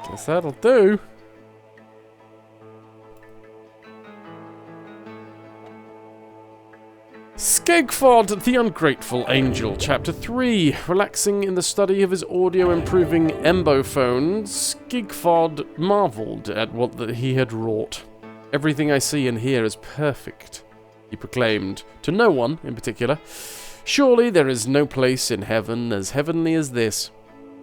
Guess that'll do. Skegford, the Ungrateful Angel, Chapter 3. Relaxing in the study of his audio-improving embophone, Skegford marvelled at what he had wrought. Everything I see and hear is perfect, he proclaimed, to no one in particular. Surely there is no place in heaven as heavenly as this.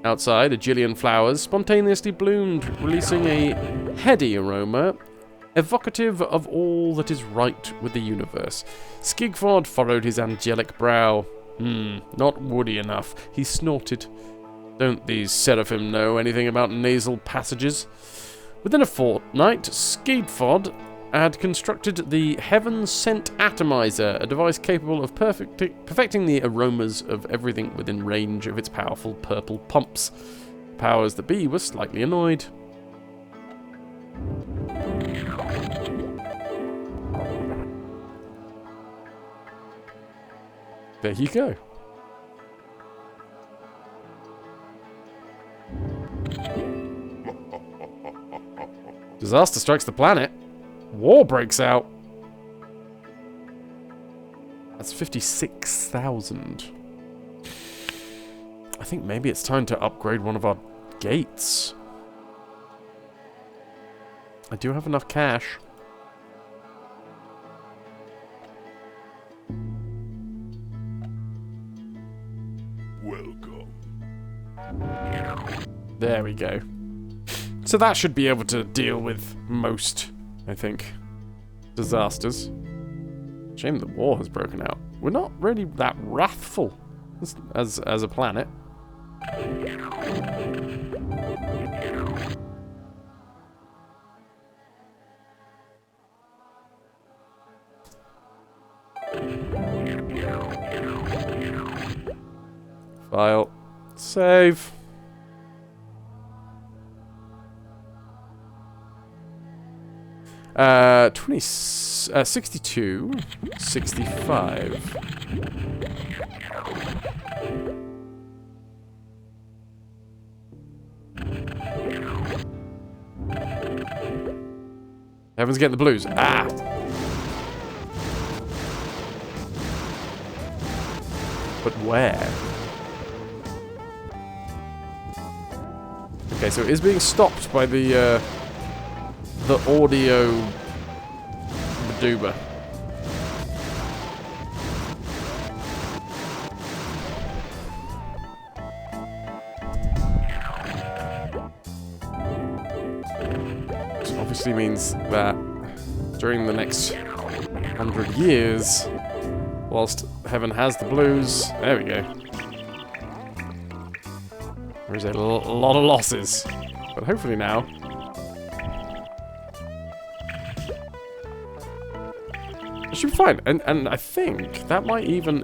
Outside, a jillion flowers spontaneously bloomed, releasing a heady aroma, evocative of all that is right with the universe. Skegford furrowed his angelic brow. Not woody enough, he snorted. Don't these seraphim know anything about nasal passages? Within a fortnight, Skegford had constructed the Heaven-Sent Atomizer, a device capable of perfecting the aromas of everything within range of its powerful purple pumps. Powers that be were slightly annoyed. There you go. Disaster strikes the planet. War breaks out. That's 56,000. I think maybe it's time to upgrade one of our gates. I do have enough cash. Welcome. There we go. So that should be able to deal with most, I think, disasters. Shame the war has broken out. We're not really that wrathful as a planet. File. Save. Uh, 62, 65. Everyone's getting the blues. Ah! But where? Okay, so it is being stopped by the audio Badooba. Which obviously means that during the next 100 years, whilst heaven has the blues, there we go. There's a lot of losses, but hopefully now. It should be fine, and I think that might even.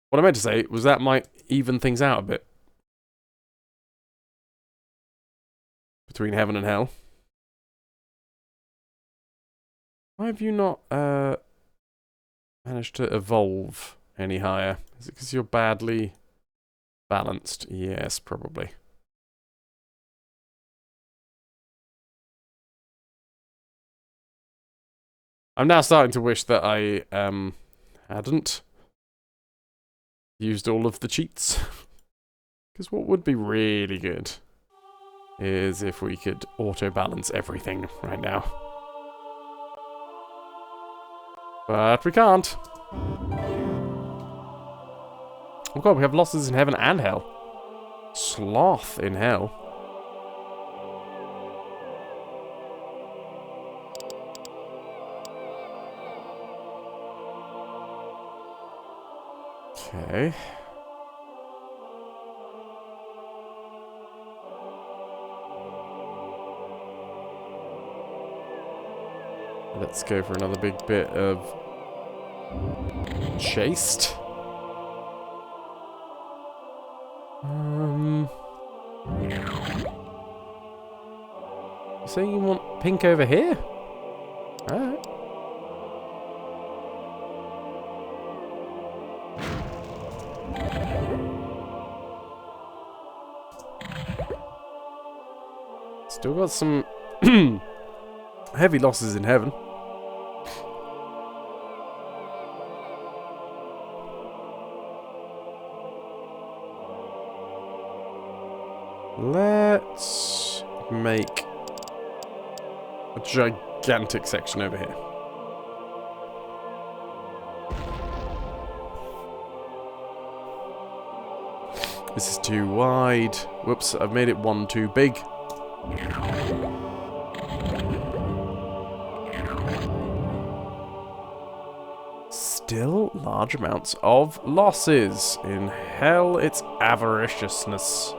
What I meant to say was that might even things out a bit. Between heaven and hell. Why have you not, managed to evolve any higher? Is it because you're badly balanced? Yes, probably. I'm now starting to wish that I, hadn't used all of the cheats. Because what would be really good is if we could auto-balance everything right now. But we can't. Oh god, we have losses in heaven and hell. Sloth in hell. Okay. Let's go for another big bit of chaste. You saying you want pink over here? Alright. Still got some heavy losses in heaven. Let's make a gigantic section over here. This is too wide. Whoops, I've made it one too big. Still large amounts of losses. In hell, it's avariciousness.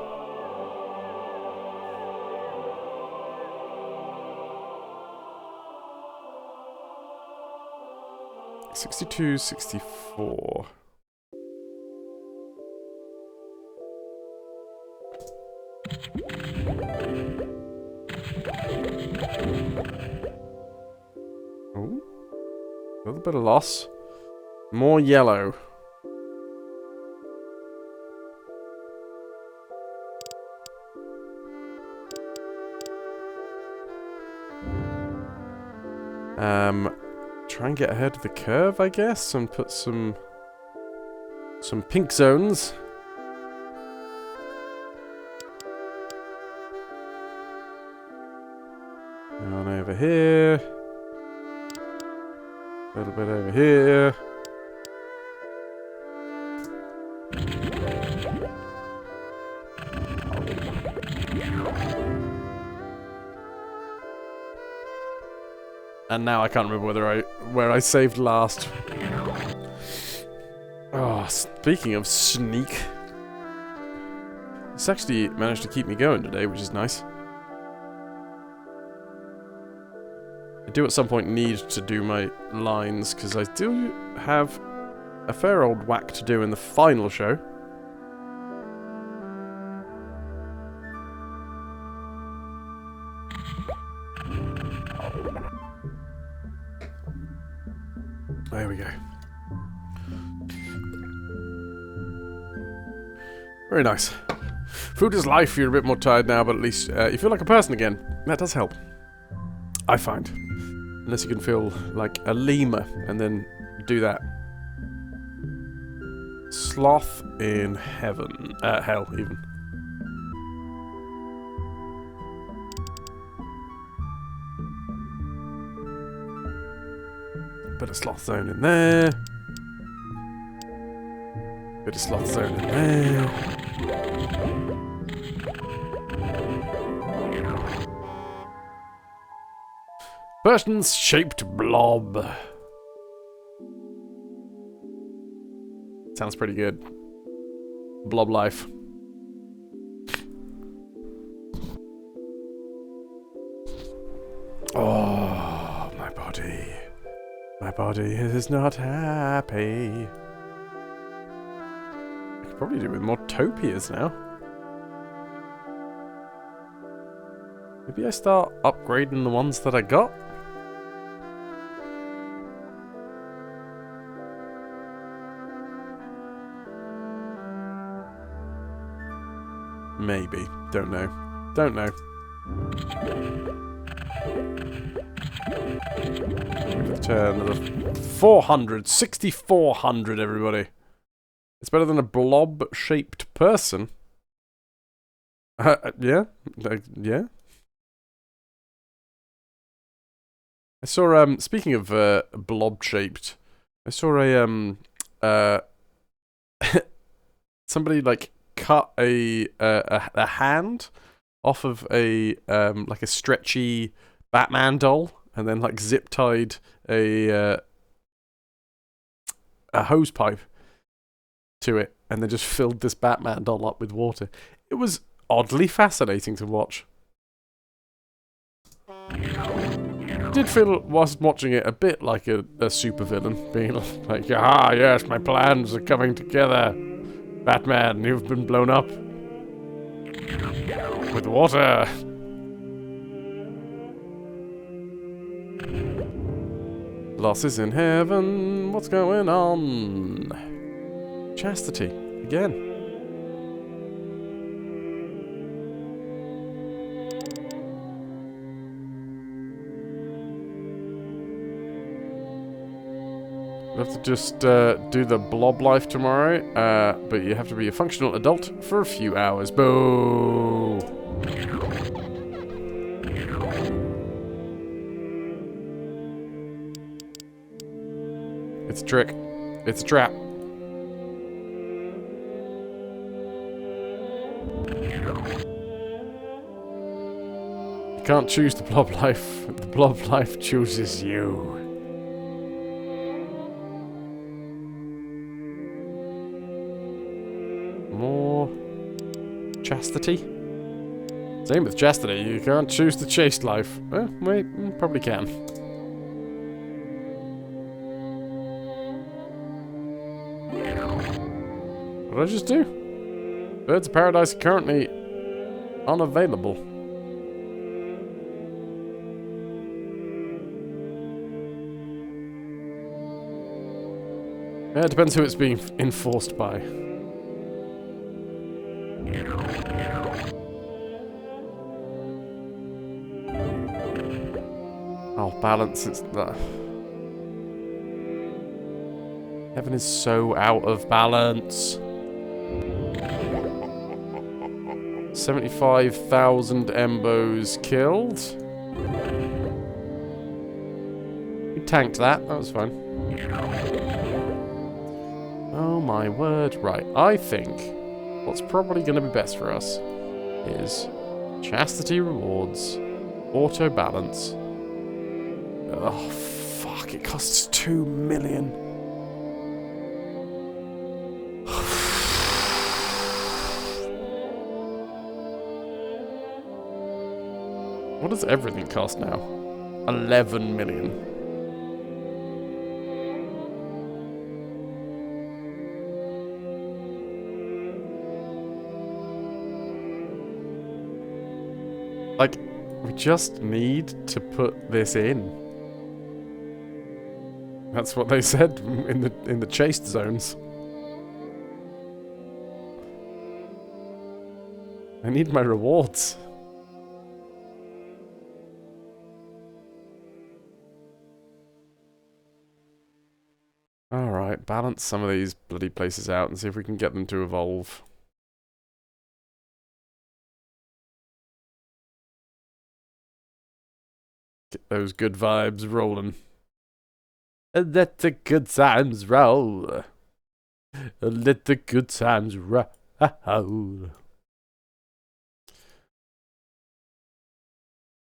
$62, $64. Oh. A little bit of loss. More yellow. Try and get ahead of the curve, I guess, and put some pink zones. On over here. A little bit over here. And now I can't remember where I saved last. Oh, speaking of sneak. It's actually managed to keep me going today, which is nice. I do at some point need to do my lines, because I do have a fair old whack to do in the final show. There we go. Very nice. Food is life. You're a bit more tired now, but at least you feel like a person again. That does help. I find. Unless you can feel like a lemur and then do that. Sloth in heaven. Hell, even. Bit of sloth zone in there. Bit of sloth zone in there. Person-shaped blob. Sounds pretty good. Blob life. Oh, my body. My body is not happy. I could probably do with more topias now. Maybe I start upgrading the ones that I got? Maybe. Don't know. Don't know. Turn another 400. 6,400, everybody. It's better than a blob-shaped person. Yeah? Yeah? I saw, speaking of blob-shaped, I saw a, somebody, like, cut a hand off of a, like a stretchy Batman doll, and then, like, zip-tied a hose pipe to it, and then just filled this Batman doll up with water. It was oddly fascinating to watch. Did feel, whilst watching it, a bit like a supervillain, being like, ah, yes, my plans are coming together. Batman, you've been blown up with water. Losses in heaven, what's going on? Chastity, again. We'll have to just do the blob life tomorrow, but you have to be a functional adult for a few hours. Boo! It's a trick. It's a trap. You can't choose the blob life. The blob life chooses you. More chastity. Same with chastity. You can't choose the chaste life. Wait, probably can. What did I just do? Birds of Paradise are currently unavailable. Yeah, it depends who it's being enforced by. Oh, balance, it's... Heaven is so out of balance. 75,000 Embos killed. We tanked that, that was fine. Oh my word. Right, I think what's probably going to be best for us is chastity rewards, auto balance. Oh, fuck, it costs 2 million. What does everything cost now? 11 million. Like, we just need to put this in. That's what they said in the chased zones. I need my rewards. Alright, balance some of these bloody places out and see if we can get them to evolve. Get those good vibes rolling. And let the good times roll. And let the good times roll.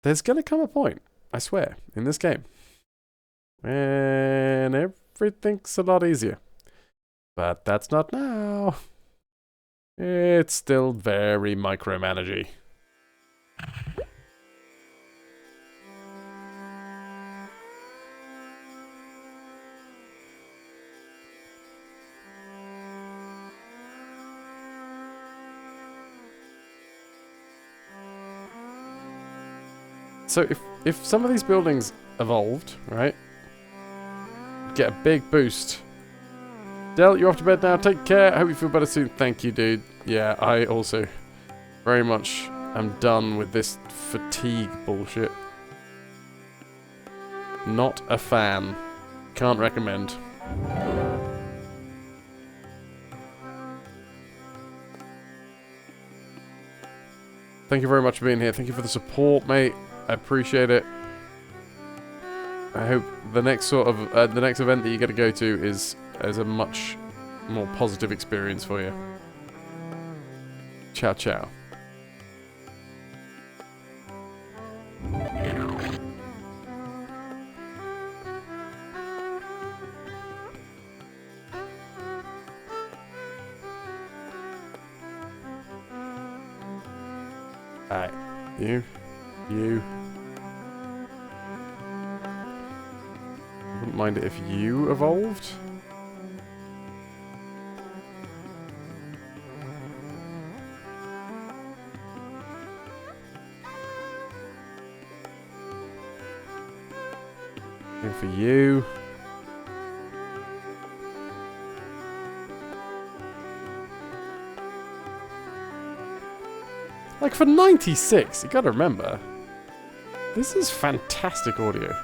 There's gonna come a point, I swear, in this game, when everything's a lot easier. But that's not now. It's still very micromanagey. So if some of these buildings evolved, right, get a big boost. Del, you're off to bed now. Take care. I hope you feel better soon. Thank you, dude. Yeah, I also very much am done with this fatigue bullshit. Not a fan. Can't recommend. Thank you very much for being here. Thank you for the support, mate. I appreciate it. I hope the next sort of the next event that you get to go to is a much more positive experience for you. Ciao, ciao. Alright, you. Wouldn't mind it if you evolved. And for you. Like for 96, you gotta remember, this is fantastic audio.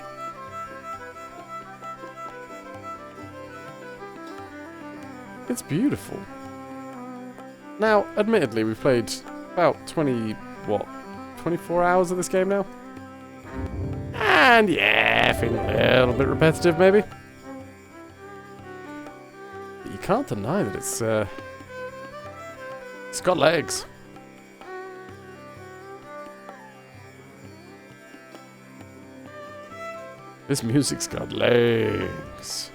It's beautiful. Now, admittedly, we've played about 24 hours of this game now? And yeah, feeling a little bit repetitive maybe. But you can't deny that it's got legs. This music's got legs.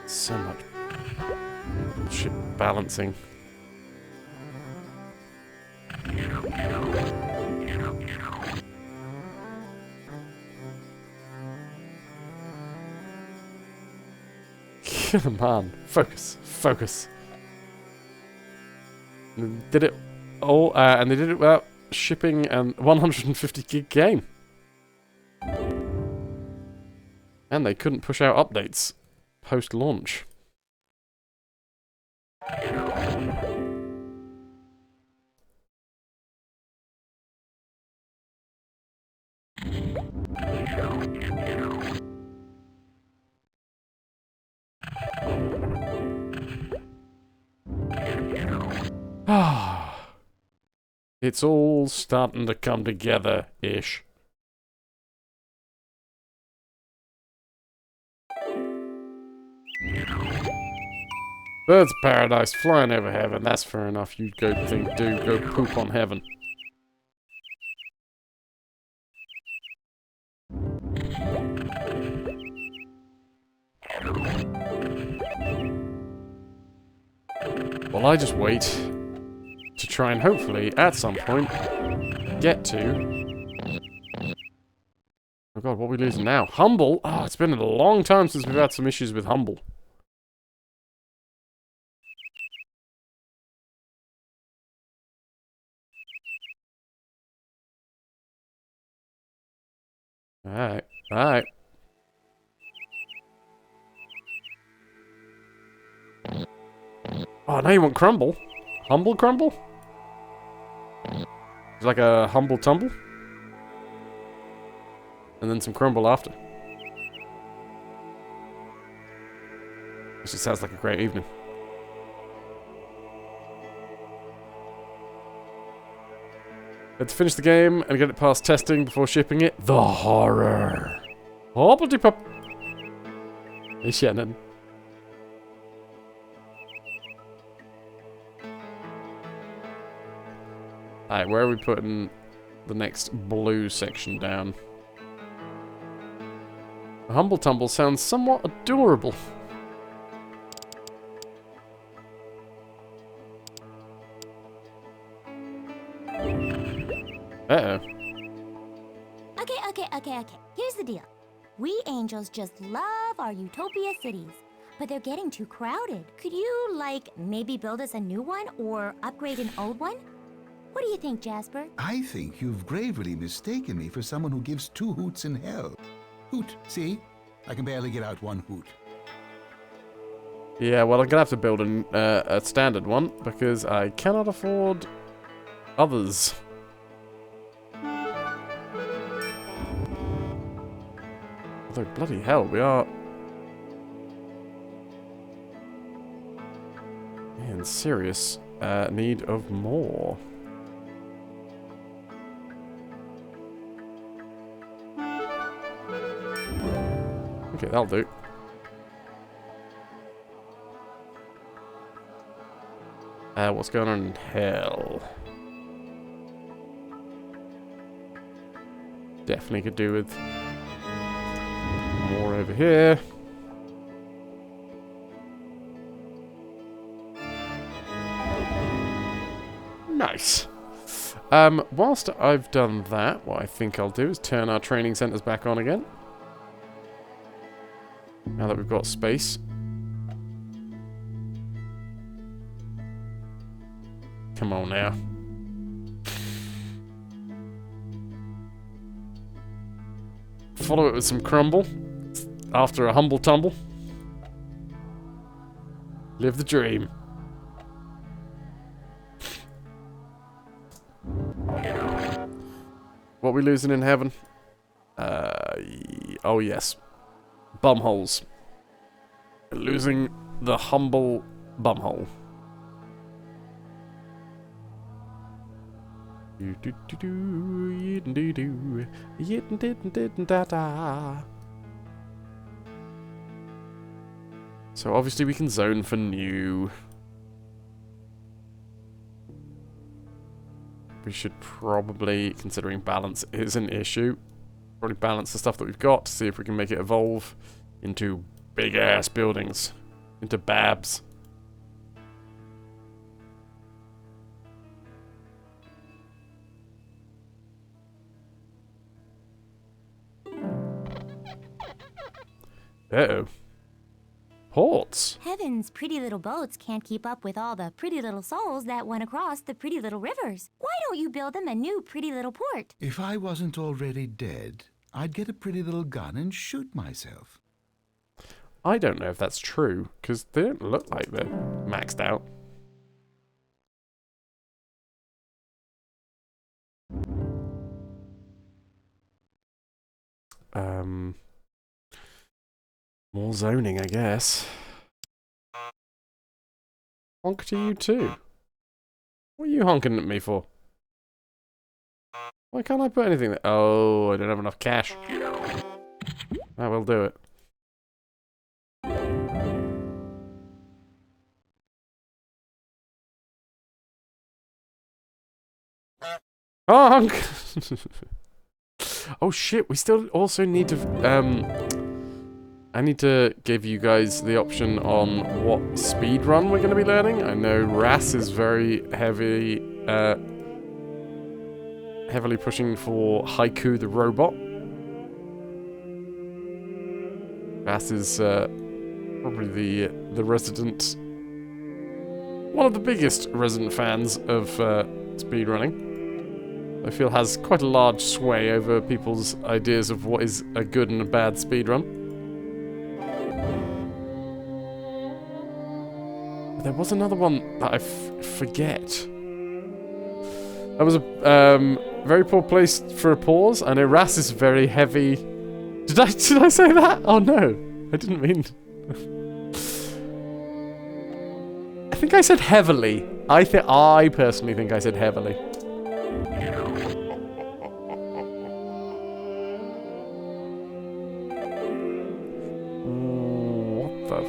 So much bullshit balancing. Come on, focus. Did it Oh, and they did it without shipping and 150 gig game. And they couldn't push out updates post-launch. Ah, it's all starting to come together-ish. Birds of paradise flying over heaven. That's fair enough. You go poop on heaven. Well, I just wait to try and hopefully, at some point, get to... Oh god, what are we losing now? Humble? Oh, it's been a long time since we've had some issues with Humble. Alright, alright. Oh, now you want crumble? Humble crumble? It's like a humble tumble? And then some crumble after. This just sounds like a great evening. Had to finish the game and get it past testing before shipping it. The horror. Hobbledy-pop. Hey, Shannon. Alright, where are we putting the next blue section down? A humble tumble sounds somewhat adorable. Uh-oh. Okay. Here's the deal. We angels just love our utopia cities, but they're getting too crowded. Could you, like, maybe build us a new one or upgrade an old one? What do you think, Jasper? I think you've gravely mistaken me for someone who gives two hoots in hell. Hoot, see? I can barely get out one hoot. Yeah, well, I'm gonna have to build a standard one because I cannot afford others. Although, bloody hell, we are in serious need of more. Okay, that'll do. What's going on in hell? Definitely could do with more over here. Nice. Whilst I've done that, what I think I'll do is turn our training centers back on again. Now that we've got space. Come on now. Follow it with some crumble. After a humble tumble. Live the dream. What are we losing in heaven? Oh yes. Bumholes. Losing the humble bumhole. So obviously we can zone for new. We should probably, considering balance is an issue, probably balance the stuff that we've got to see if we can make it evolve into big ass buildings, into babs. Uh-oh. Ports. Heaven's pretty little boats can't keep up with all the pretty little souls that went across the pretty little rivers. Why don't you build them a new pretty little port? If I wasn't already dead, I'd get a pretty little gun and shoot myself. I don't know if that's true, because they don't look like they're maxed out. More zoning, I guess. Honk to you too. What are you honking at me for? Why can't I put anything there? Oh, I don't have enough cash. I will do it. Honk! Oh shit, we still also need to, I need to give you guys the option on what speed run we're going to be learning. I know Ras is very heavily pushing for Haiku the robot. Ras is probably the resident, one of the biggest resident fans of speedrunning. I feel has quite a large sway over people's ideas of what is a good and a bad speedrun. There was another one that I forget. That was a very poor place for a pause. I know Ras is very heavy. Did I say that? Oh no, I didn't mean. I think I said heavily. I personally think I said heavily. What the?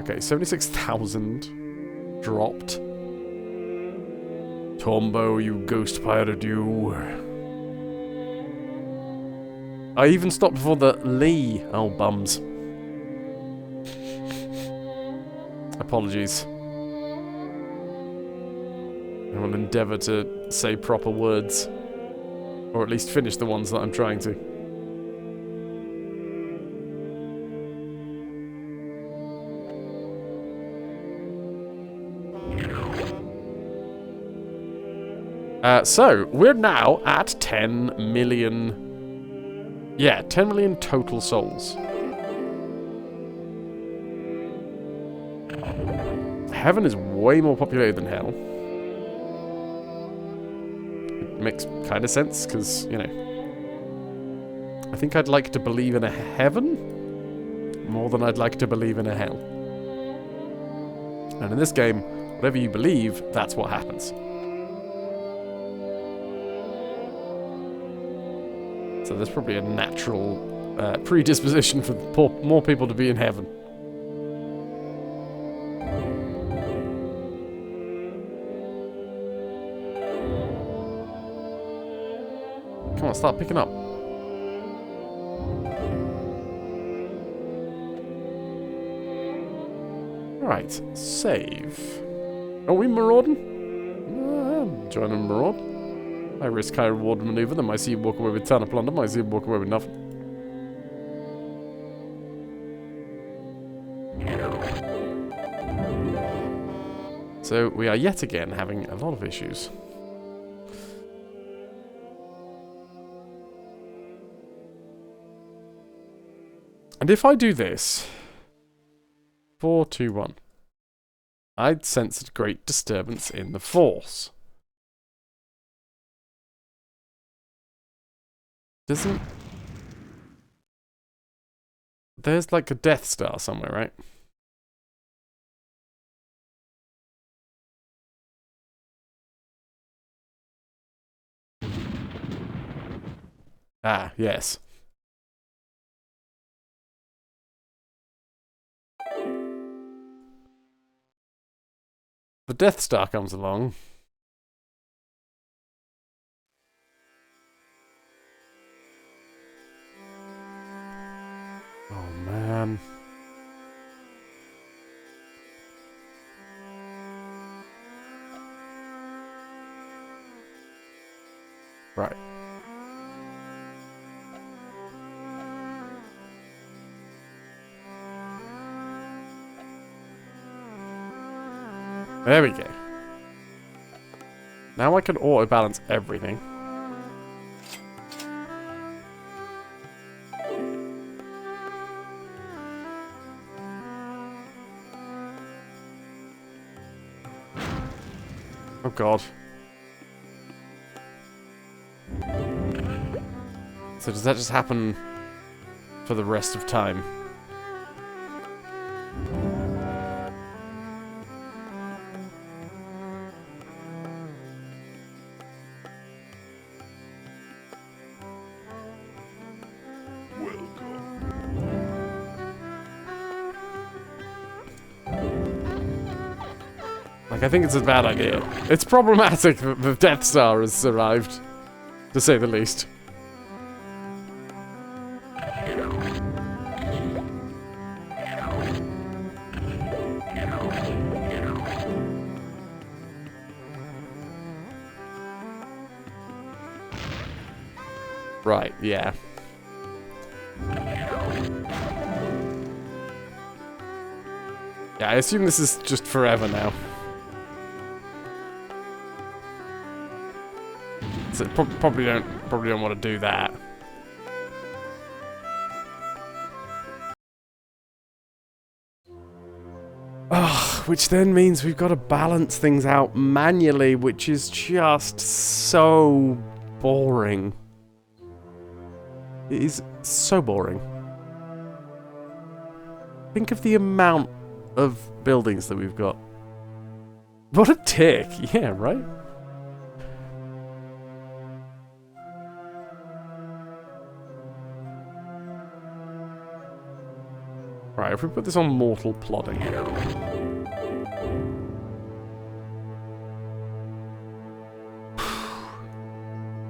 Okay, 76,000 dropped. Tombo, you ghost pirate, you. I even stopped before the Lee. Oh, bums. Apologies. I will endeavour to say proper words. Or at least finish the ones that I'm trying to. So, we're now at 10 million... Yeah, 10 million total souls. Heaven is way more populated than Hell. It makes kind of sense, because, you know... I think I'd like to believe in a Heaven more than I'd like to believe in a Hell. And in this game, whatever you believe, that's what happens. So there's probably a natural predisposition for more people to be in heaven. Come on, start picking up. Right, save. Are we marauding? Join a maraud. High risk, high reward maneuver. Then might see you walk away with a ton of plunder. Might see you walk away with nothing. So we are yet again having a lot of issues. And if I do this, 4, 2, 1, I'd sense a great disturbance in the force. Doesn't... There's like a Death Star somewhere, right? Ah, yes. The Death Star comes along. Oh, man. Right. There we go. Now I can auto-balance everything. Oh god. So does that just happen for the rest of time? Like, I think it's a bad idea. It's problematic that the Death Star has survived, to say the least. Right, yeah. Yeah, I assume this is just forever now. So probably don't want to do that. Ugh, which then means we've got to balance things out manually, which is just so boring. It is so boring. Think of the amount of buildings that we've got. What a tick! Yeah, right? Right, if we put this on mortal plodding.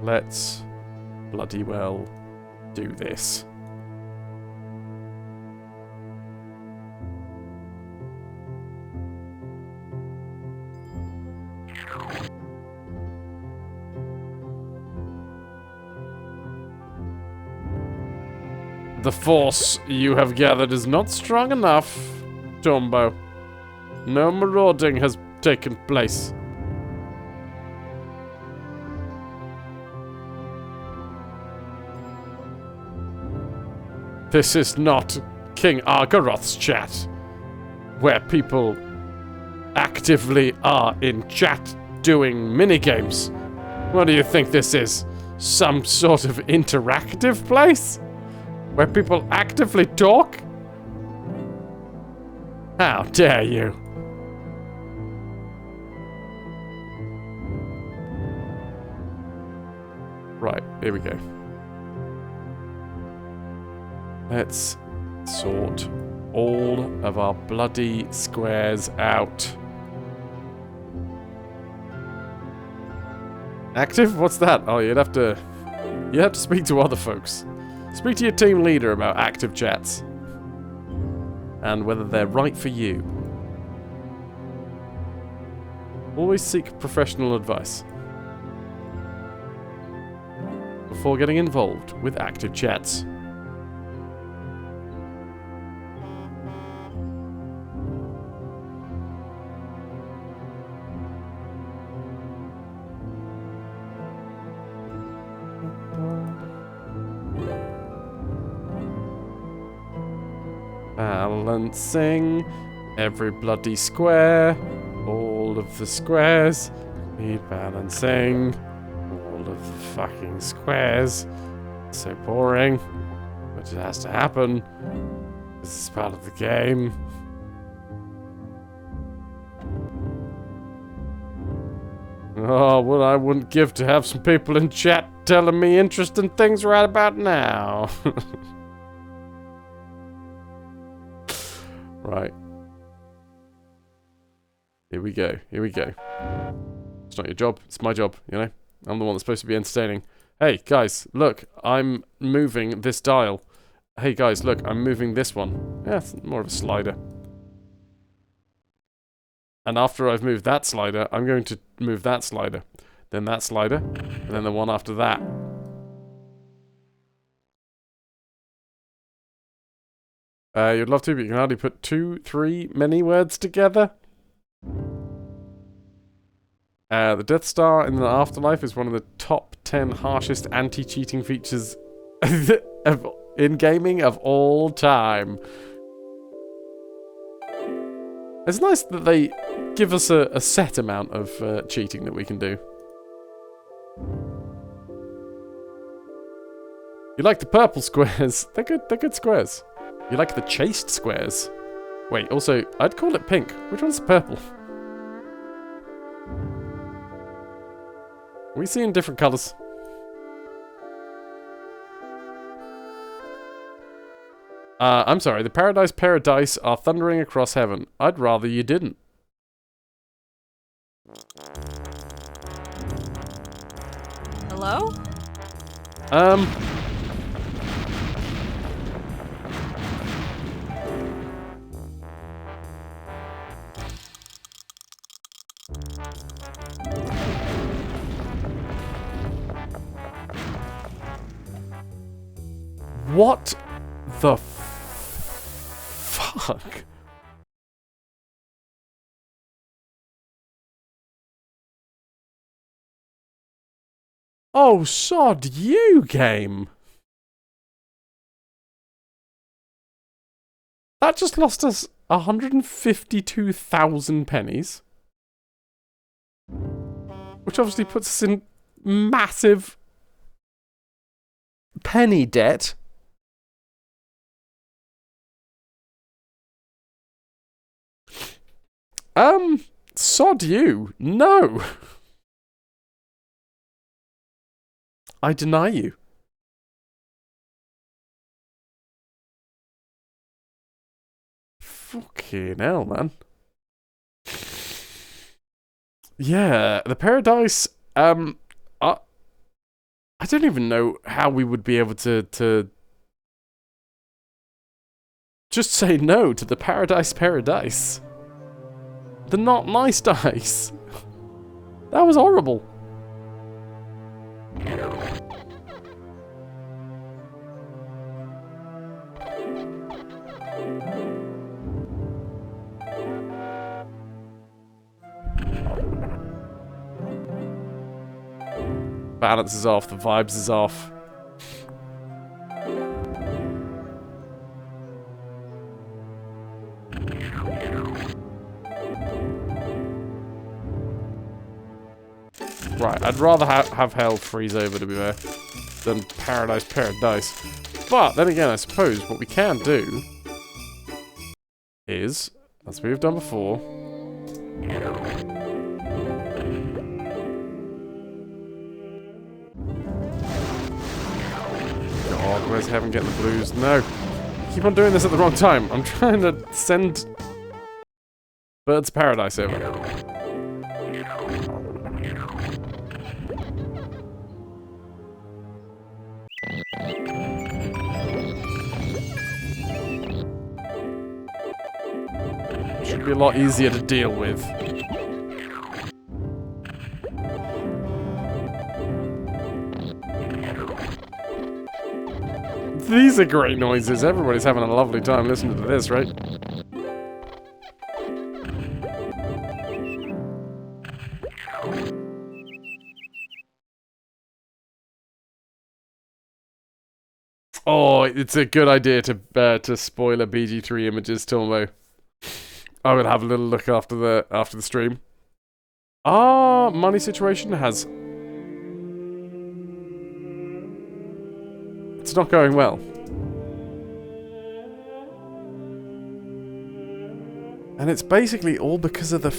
Let's bloody well do this. The force you have gathered is not strong enough, Tombo. No marauding has taken place. This is not King Argaroth's chat, where people actively are in chat doing minigames. What do you think this is? Some sort of interactive place? Where people actively talk? How dare you? Right, here we go. Let's sort all of our bloody squares out. Active? What's that? Oh, you'd have to speak to other folks. Speak to your team leader about active chats. And whether they're right for you. Always seek professional advice before getting involved with active chats. Balancing every bloody square, all of the squares need balancing, all of the fucking squares. So boring, but it has to happen. This is part of the game. Oh, what I wouldn't give to have some people in chat telling me interesting things right about now. Right. Here we go. Here we go. It's not your job. It's my job, you know? I'm the one that's supposed to be entertaining. Hey, guys, look. I'm moving this dial. Hey, guys, look. I'm moving this one. Yeah, it's more of a slider. And after I've moved that slider, I'm going to move that slider. Then that slider. And then the one after that. You'd love to, but you can hardly put 2, 3 many words together. The Death Star in the Afterlife is one of the top 10 harshest anti-cheating features in gaming of all time. It's nice that they give us a set amount of cheating that we can do. You like the purple squares? They're good squares. You like the chased squares? Wait, also, I'd call it pink. Which one's purple? Are we seeing different colours? I'm sorry, the pair of dice are thundering across heaven. I'd rather you didn't. Hello? What the fuck? Oh, sod you, game. That just lost us 152,000 pennies. Which obviously puts us in massive penny debt. Sod you. No. I deny you. Fucking hell, man. Yeah, the Paradise, I don't even know how we would be able to just say no to the Paradise. The not nice dice. That was horrible. Balance is off, the vibes is off. Right, I'd rather have hell freeze over, to be fair, than paradise. But, then again, I suppose what we can do is, as we've done before, God, where's heaven getting the blues? No. Keep on doing this at the wrong time. I'm trying to send Birds Paradise over. Should be a lot easier to deal with. These are great noises. Everybody's having a lovely time listening to this, right? Oh, it's a good idea to spoiler BG3 images, Tormo. I will have a little look after the stream. Our money situation has... It's not going well. And it's basically all because of the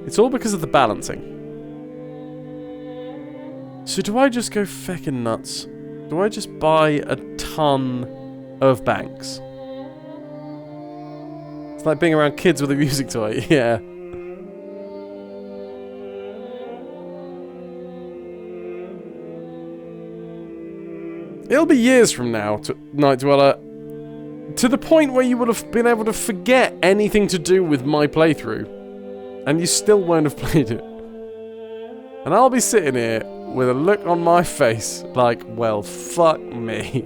It's all because of the balancing. So do I just go feckin' nuts? Do I just buy a ton of banks? It's like being around kids with a music toy, yeah. It'll be years from now, Night Dweller, to the point where you would have been able to forget anything to do with my playthrough, and you still won't have played it. And I'll be sitting here with a look on my face like, well, fuck me.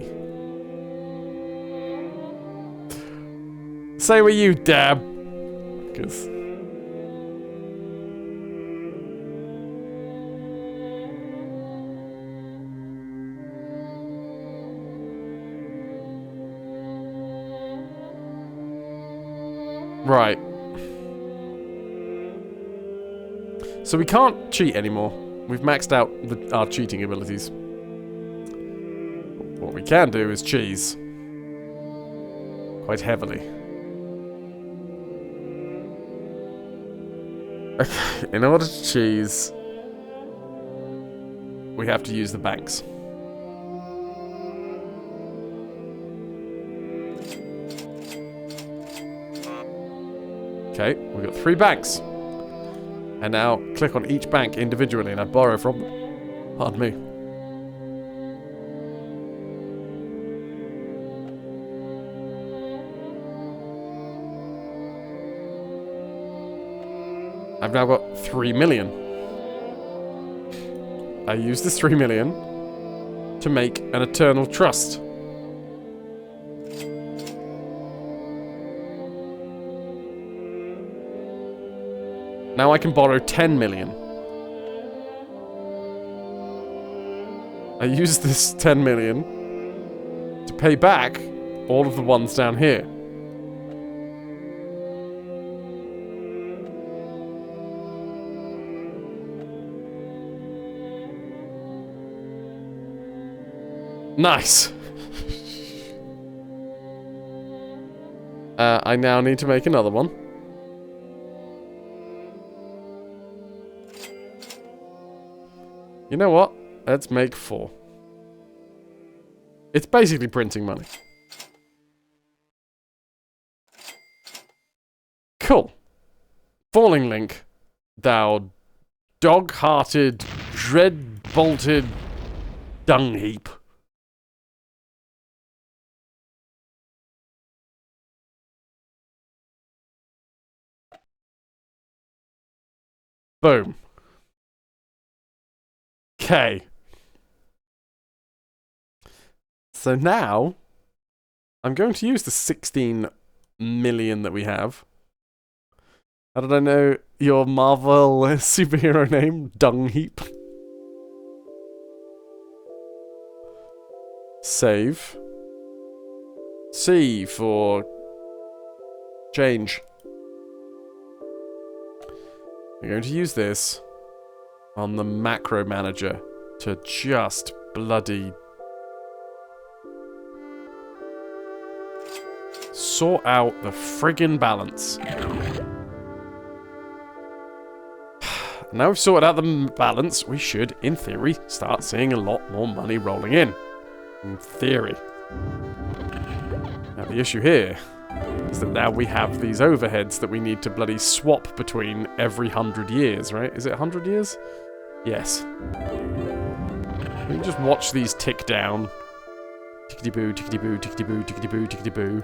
Say with you, Dab. Because... Right. So we can't cheat anymore. We've maxed out our cheating abilities. What we can do is cheese. Quite heavily. Okay, in order to cheese, we have to use the banks. Okay, we've got 3 banks. And now click on each bank individually and I borrow from them. Pardon me. I've now got 3 million. I use this 3 million to make an eternal trust. Now I can borrow 10 million. I use this 10 million to pay back all of the ones down here. Nice. I now need to make another one. You know what? Let's make 4. It's basically printing money. Cool. Falling Link, thou dog-hearted, dread-bolted dung heap. Boom. Okay. So now, I'm going to use the 16 million that we have. How did I know your Marvel superhero name? Dung Heap. Save. C for change. We're going to use this on the macro manager to just bloody sort out the friggin' balance. Now we've sorted out the balance, we should, in theory, start seeing a lot more money rolling in. In theory. Now the issue here is that now we have these overheads that we need to bloody swap between every 100 years, right? Is it 100 years? Yes. We can just watch these tick down. Tickety-boo, tickety-boo, tickety-boo, tickety-boo, tickety-boo.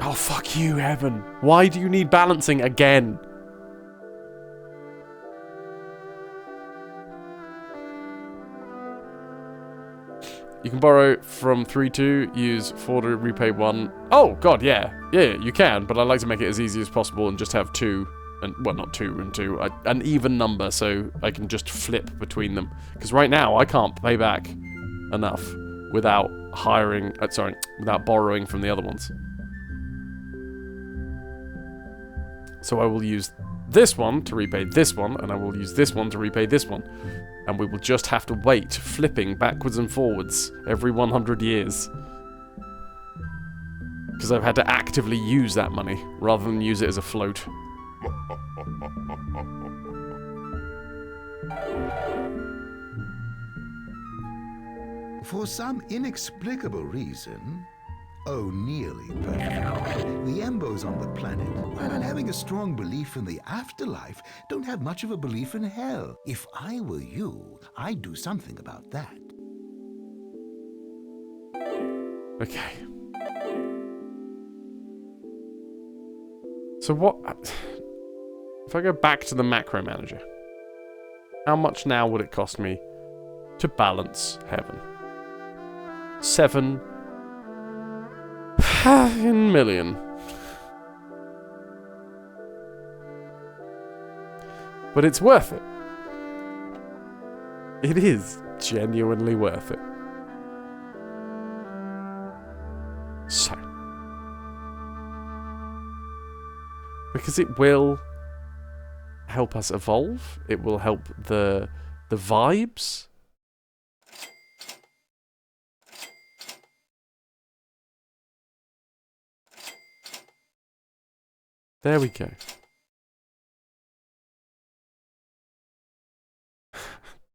Oh, fuck you, Evan. Why do you need balancing again? You can borrow from 3-2, use 4 to repay 1. Oh, God, yeah. Yeah, you can, but I like to make it as easy as possible and just have 2, and well, not 2 and 2, an even number so I can just flip between them. Because right now, I can't pay back enough without without borrowing from the other ones. So I will use this one to repay this one, and I will use this one to repay this one. And we will just have to wait, flipping backwards and forwards every 100 years. Because I've had to actively use that money, rather than use it as a float. For some inexplicable reason, oh, nearly perfect, the Embos on the planet, while having a strong belief in the afterlife, don't have much of a belief in hell. If I were you, I'd do something about that. Okay. So what... If I go back to the macro manager, how much now would it cost me to balance heaven? 7 million. But it's worth it. It is genuinely worth it. So. Because it will help us evolve. It will help the vibes. There we go.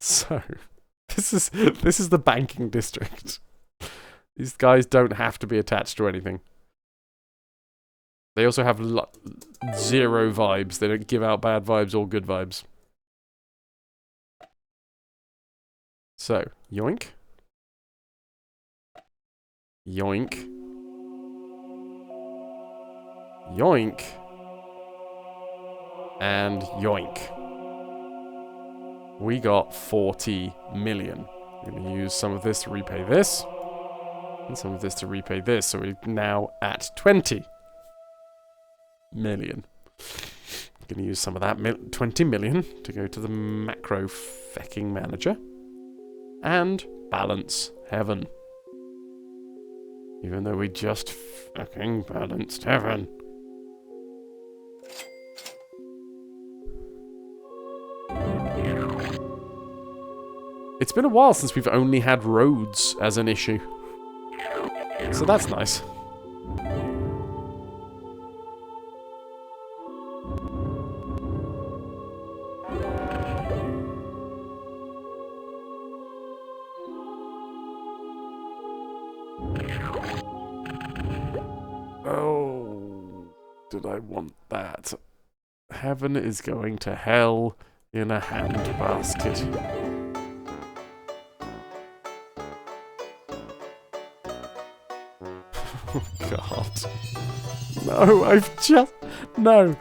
So, this is the banking district. These guys don't have to be attached to anything. They also have 0 vibes. They don't give out bad vibes or good vibes. So, yoink. Yoink. Yoink. And yoink. We got 40 million. We're going to use some of this to repay this. And some of this to repay this. So we're now at 20 million. Going to use some of that 20 million to go to the macro fecking manager. And balance heaven. Even though we just fucking balanced heaven. It's been a while since we've only had roads as an issue. So that's nice. Oh, did I want that? Heaven is going to hell in a handbasket. Oh, God. No, I've just... No.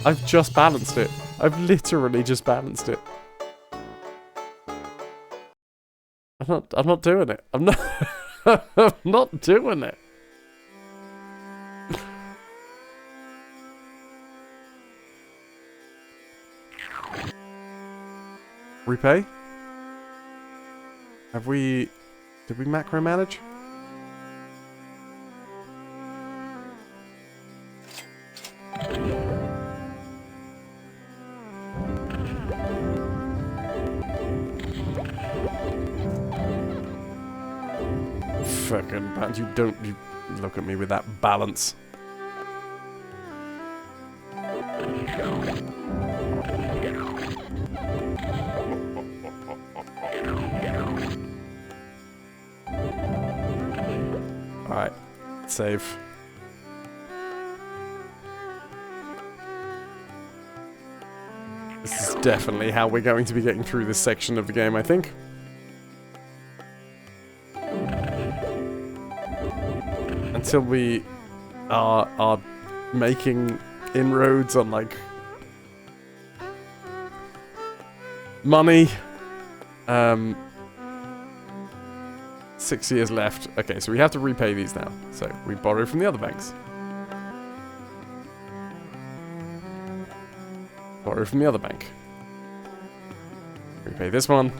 I've just balanced it. I've literally just balanced it. I'm not doing it. I'm not doing it. Repay? Have we... Did we macro manage? Fucking bad. You look at me with that balance. Alright, save. This is definitely how we're going to be getting through this section of the game, I think. Until we are making inroads on, like, money. 6 years left. Okay, so we have to repay these now. So we borrow from the other banks. Borrow from the other bank. Repay this one.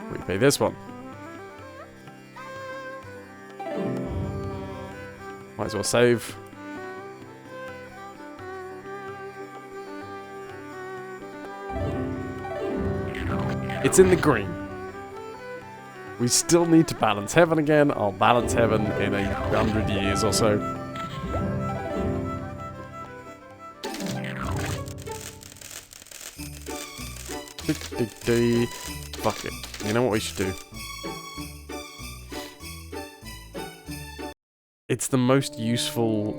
Repay this one. Might as well save. It's in the green. We still need to balance heaven again. I'll balance heaven in 100 years or so. Fuck it. You know what we should do? It's the most useful...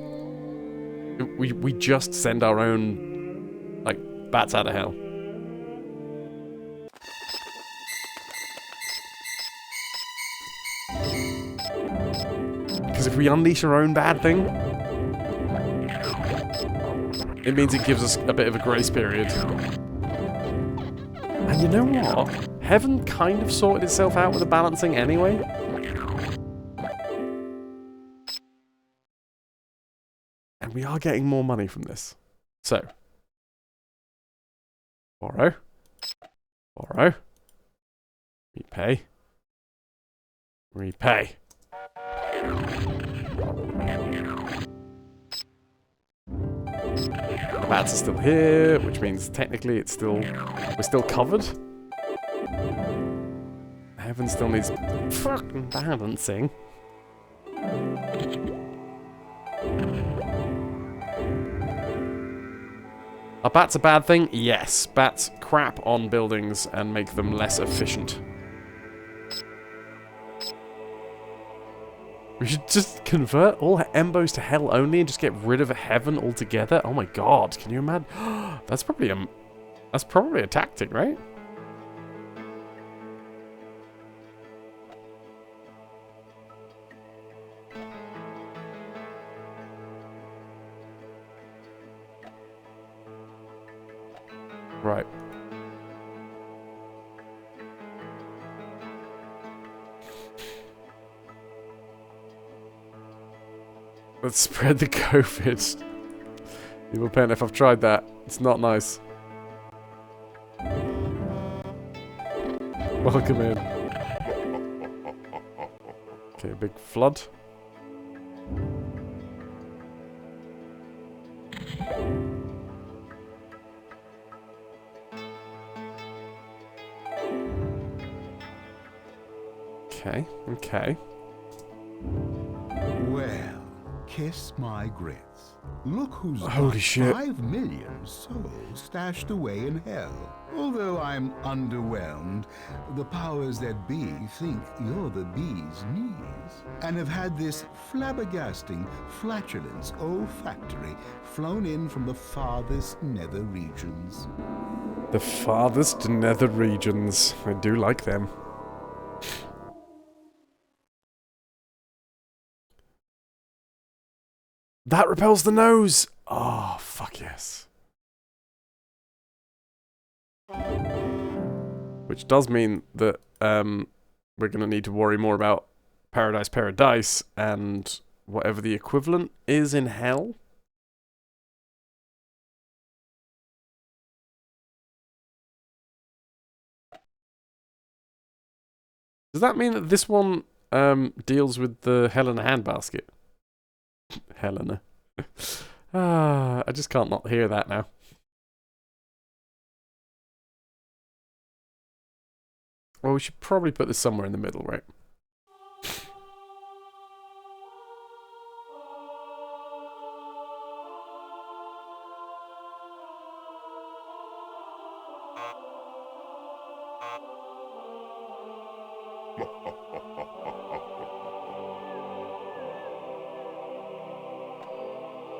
We just send our own, like, bats out of hell. Because if we unleash our own bad thing, It means it gives us a bit of a grace period. And you know what? Heaven kind of sorted itself out with the balancing anyway. And we are getting more money from this. So. Borrow. Borrow. Repay. Repay. The bats are still here, which means technically it's still... we're still covered. Heaven still needs fucking balancing. Are bats a bad thing? Yes. Bats crap on buildings and make them less efficient. We should just convert all Embos to hell only and just get rid of heaven altogether. Oh my god, can you imagine? That's probably a tactic, right? Right. Let's spread the COVID. Evil pen, if I've tried that, it's not nice. Welcome in. Okay, a big flood. Okay, okay. Well, kiss my grits. Look who's Holy got shit. 5 million souls stashed away in hell. Although I'm underwhelmed, the powers that be think you're the bee's knees, and have had this flabbergasting flatulence olfactory flown in from the farthest nether regions. The farthest nether regions. I do like them. That repels the nose! Oh, fuck yes. Which does mean that we're going to need to worry more about Paradise and whatever the equivalent is in hell. Does that mean that this one deals with the Helena handbasket? Helena. I just can't not hear that now. Well, we should probably put this somewhere in the middle, right?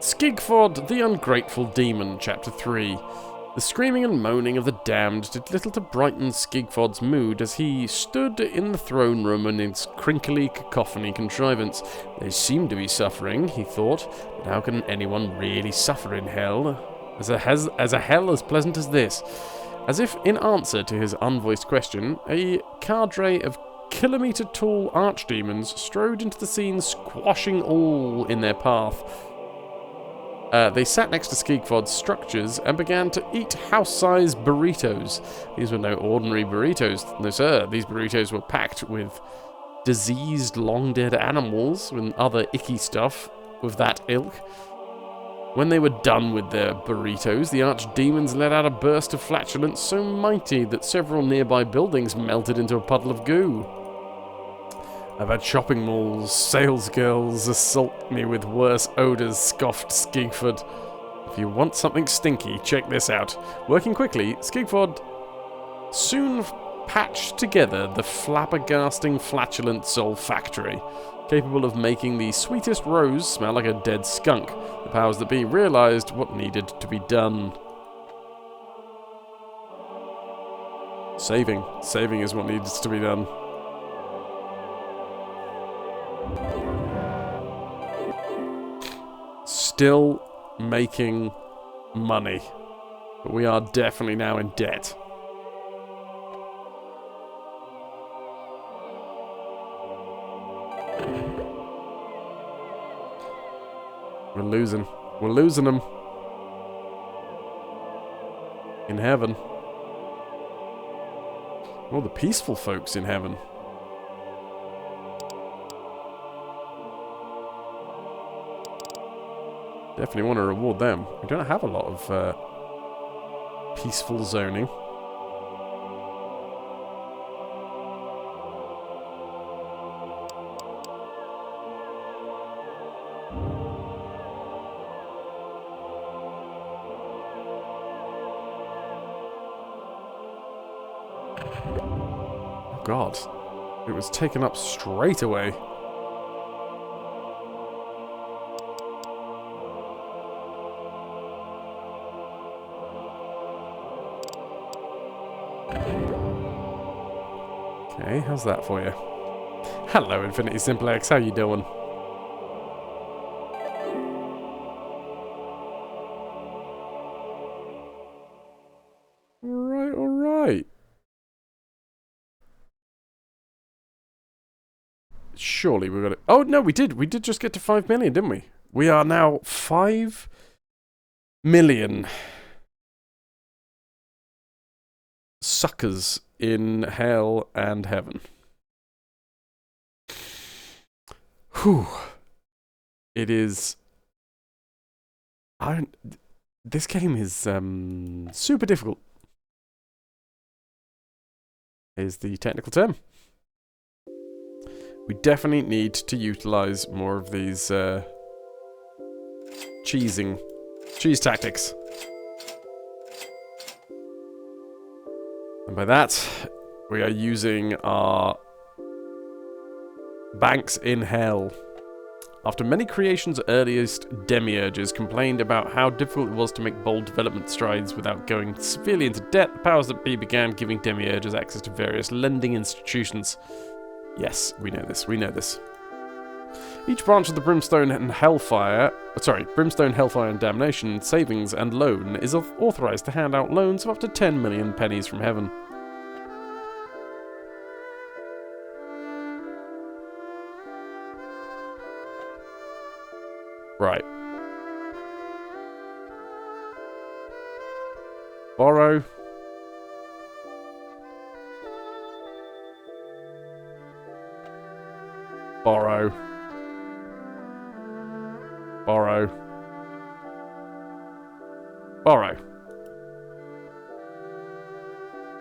Skigford, the Ungrateful Demon, Chapter 3. The screaming and moaning of the damned did little to brighten Skigford's mood as he stood in the throne room in its crinkly cacophony contrivance. They seem to be suffering, he thought, but how can anyone really suffer in hell? As a hell as pleasant as this? As if in answer to his unvoiced question, a cadre of kilometre-tall archdemons strode into the scene, squashing all in their path. They sat next to Skigford's structures and began to eat house-sized burritos. These were no ordinary burritos. No, sir. These burritos were packed with diseased, long-dead animals and other icky stuff of that ilk. When they were done with their burritos, the archdemons let out a burst of flatulence so mighty that several nearby buildings melted into a puddle of goo. I've had shopping malls, sales girls assault me with worse odours, scoffed Skigford. If you want something stinky, check this out. Working quickly, Skigford soon patched together the flabbergasting flatulent soul factory, capable of making the sweetest rose smell like a dead skunk. The powers that be realised what needed to be done. Saving. Saving is what needs to be done. Still making money. But we are definitely now in debt. We're losing. We're losing them. In heaven. All the peaceful folks in heaven. Definitely want to reward them. We don't have a lot of peaceful zoning. Oh God, it was taken up straight away. Okay, how's that for you? Hello, Infinity Simplex, how you doing? Alright, alright. Surely we got it. Oh, no, we did. We did just get to 5 million, didn't we? We are now 5 million suckers in hell and heaven. Whew. It is... This game is super difficult. Is the technical term. We definitely need to utilize more of these cheese tactics. And by that, we are using our banks in hell. After many creations, earliest demiurges complained about how difficult it was to make bold development strides without going severely into debt. The powers that be began giving demiurges access to various lending institutions. Yes, we know this. We know this. Each branch of the Brimstone, Hellfire and Damnation Savings and Loan is authorized to hand out loans of up to 10 million pennies from heaven. Right. Borrow. Borrow. Borrow. Borrow.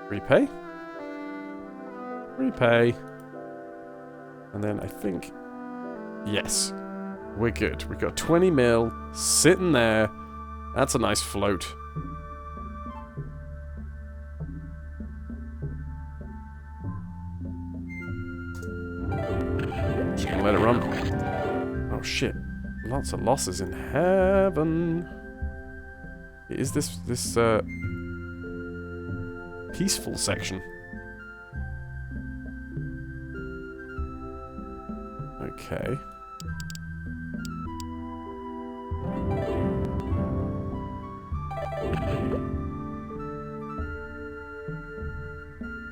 Repay. Repay. And then I think... Yes. We're good. We've got 20 mil sitting there. That's a nice float. Just gonna let it run. Oh shit. Lots of losses in heaven. Is this peaceful section? Okay.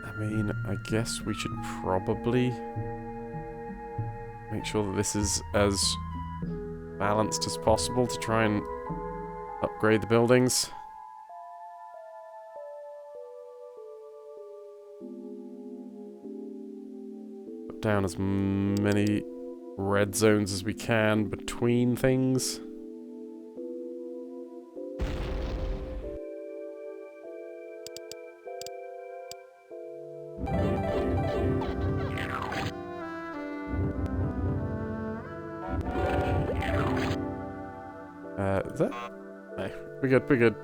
I mean, I guess we should probably make sure that this is as balanced as possible to try and upgrade the buildings. Put down as many red zones as we can between things. Is that? No, we're good, we're good.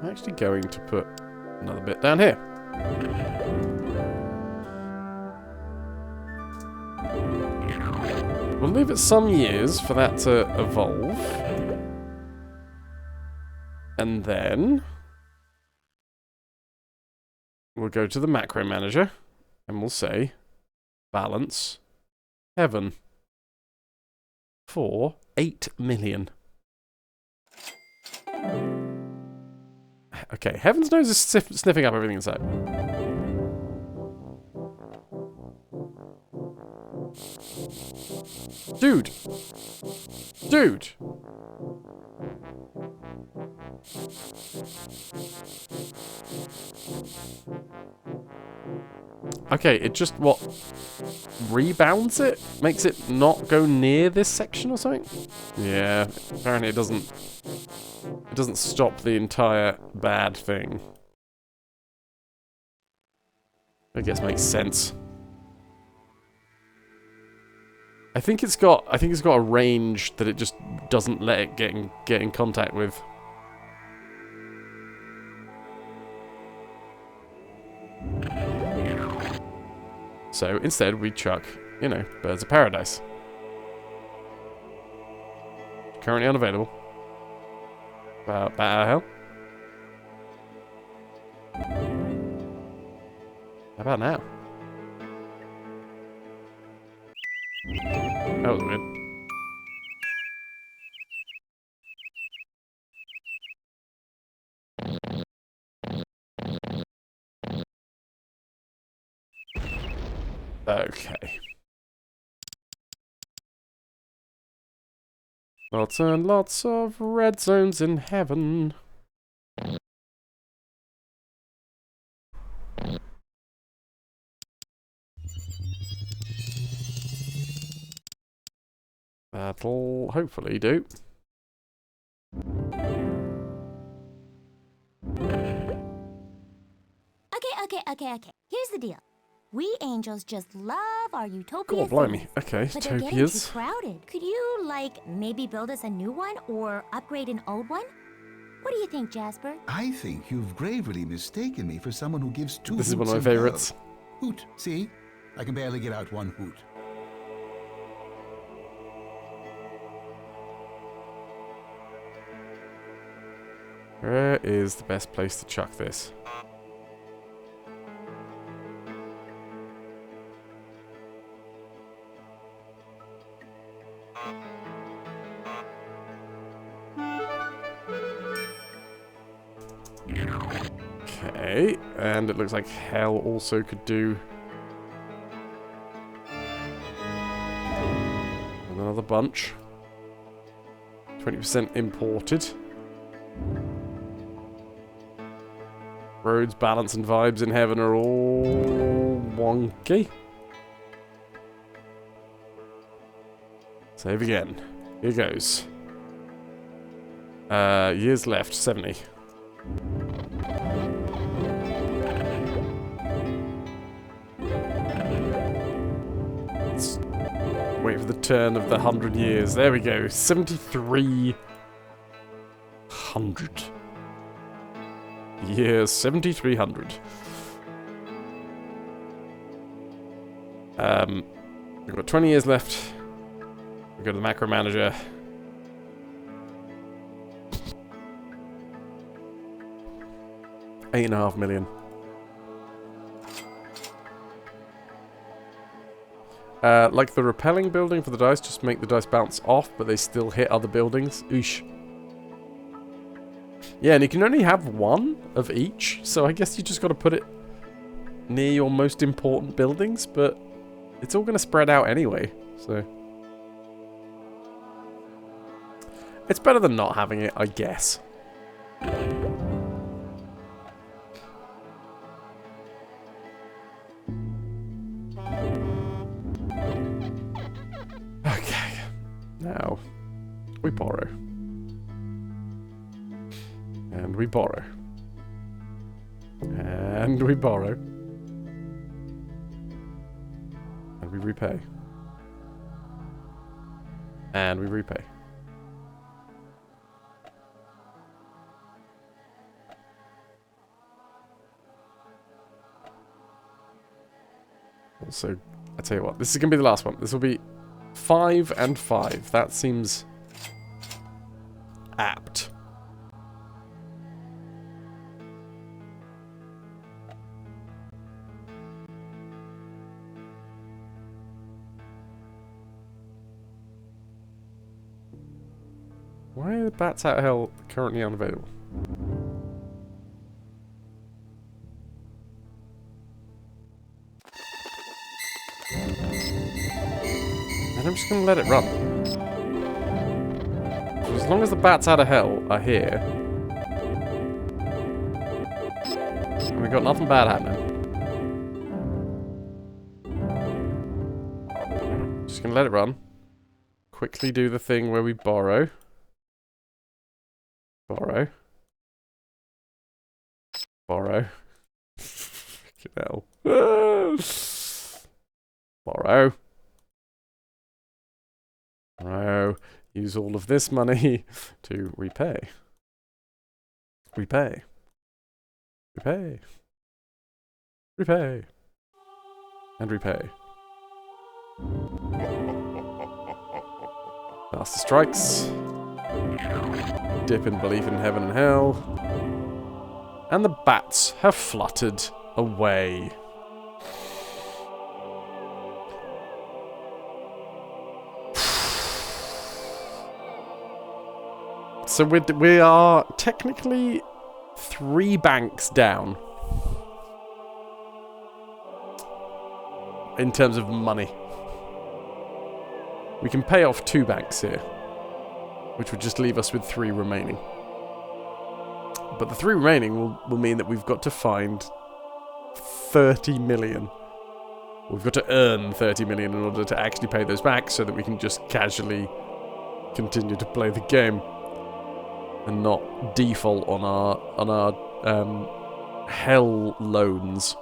I'm actually going to put another bit down here. We'll leave it some years for that to evolve. And then we'll go to the macro manager and we'll say balance heaven for 8 million. Okay, Heaven's Nose is sniffing up everything inside. Dude! Dude! Okay, it just, what, rebounds it? Makes it not go near this section or something? Yeah, apparently it doesn't stop the entire bad thing. I guess makes sense. I think it's got a range that it just doesn't let it get in contact with. So instead we chuck, you know, Birds of Paradise. Currently unavailable. Bat out of hell. How about now? That was weird. Okay. Lots and lots of red zones in heaven. That'll hopefully do. Okay. Here's the deal. We angels just love our utopia. God blimey. things, Okay, but they're getting too Topias. crowded. Could you, like, maybe build us a new one or upgrade an old one? What do you think, Jasper? I think you've gravely mistaken me for someone who gives two This is one hoots of my in hell. favorites. Hoot, see? I can barely get out one hoot. Where is the best place to chuck this? Okay, and it looks like hell also could do another bunch. 20% imported. Roads, balance, and vibes in heaven are all wonky. Save again. Here goes. Years left, 70. Let's wait for the turn of the 100 years. There we go. 7,300 years. 7,300. We've got 20 years left. We go to the macro manager. $8.5 million. Like the repelling building for the dice, just make the dice bounce off, but they still hit other buildings. Oosh. Yeah, and you can only have one of each, so I guess you just got to put it near your most important buildings, but it's all going to spread out anyway, so... It's better than not having it, I guess. Okay. Now, we borrow. And we borrow. And we borrow. And we repay. And we repay. Also, I tell you what, this is going to be the last one. This will be 5 and 5. That seems apt. Why are the bats out of hell currently unavailable? And I'm just going to let it run. As long as the bats out of hell are here, and we've got nothing bad happening. Just going to let it run. Quickly do the thing where we borrow. Borrow. Borrow. Fucking hell. Borrow. Borrow. Use all of this money to repay. Repay. Repay. Repay. And repay. Master strikes. Dip in belief in heaven and hell. And the bats have fluttered away. So we are technically 3 banks down. In terms of money. We can pay off 2 banks here. Which would just leave us with 3 remaining. But the 3 remaining will mean that we've got to find 30 million. We've got to earn 30 million in order to actually pay those back so that we can just casually continue to play the game. And not default on our hell loans.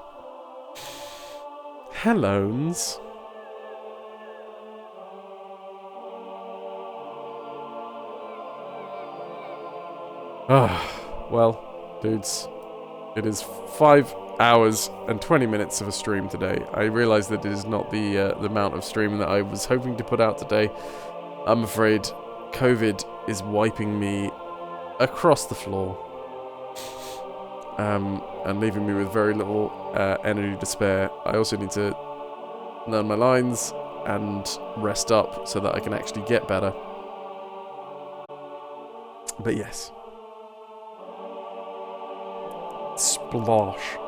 Hell loans? Well, dudes, it is 5 hours and 20 minutes of a stream today. I realise that it is not the amount of streaming that I was hoping to put out today. I'm afraid COVID is wiping me across the floor, and leaving me with very little energy to spare. I also need to learn my lines and rest up so that I can actually get better. But yes. Splosh.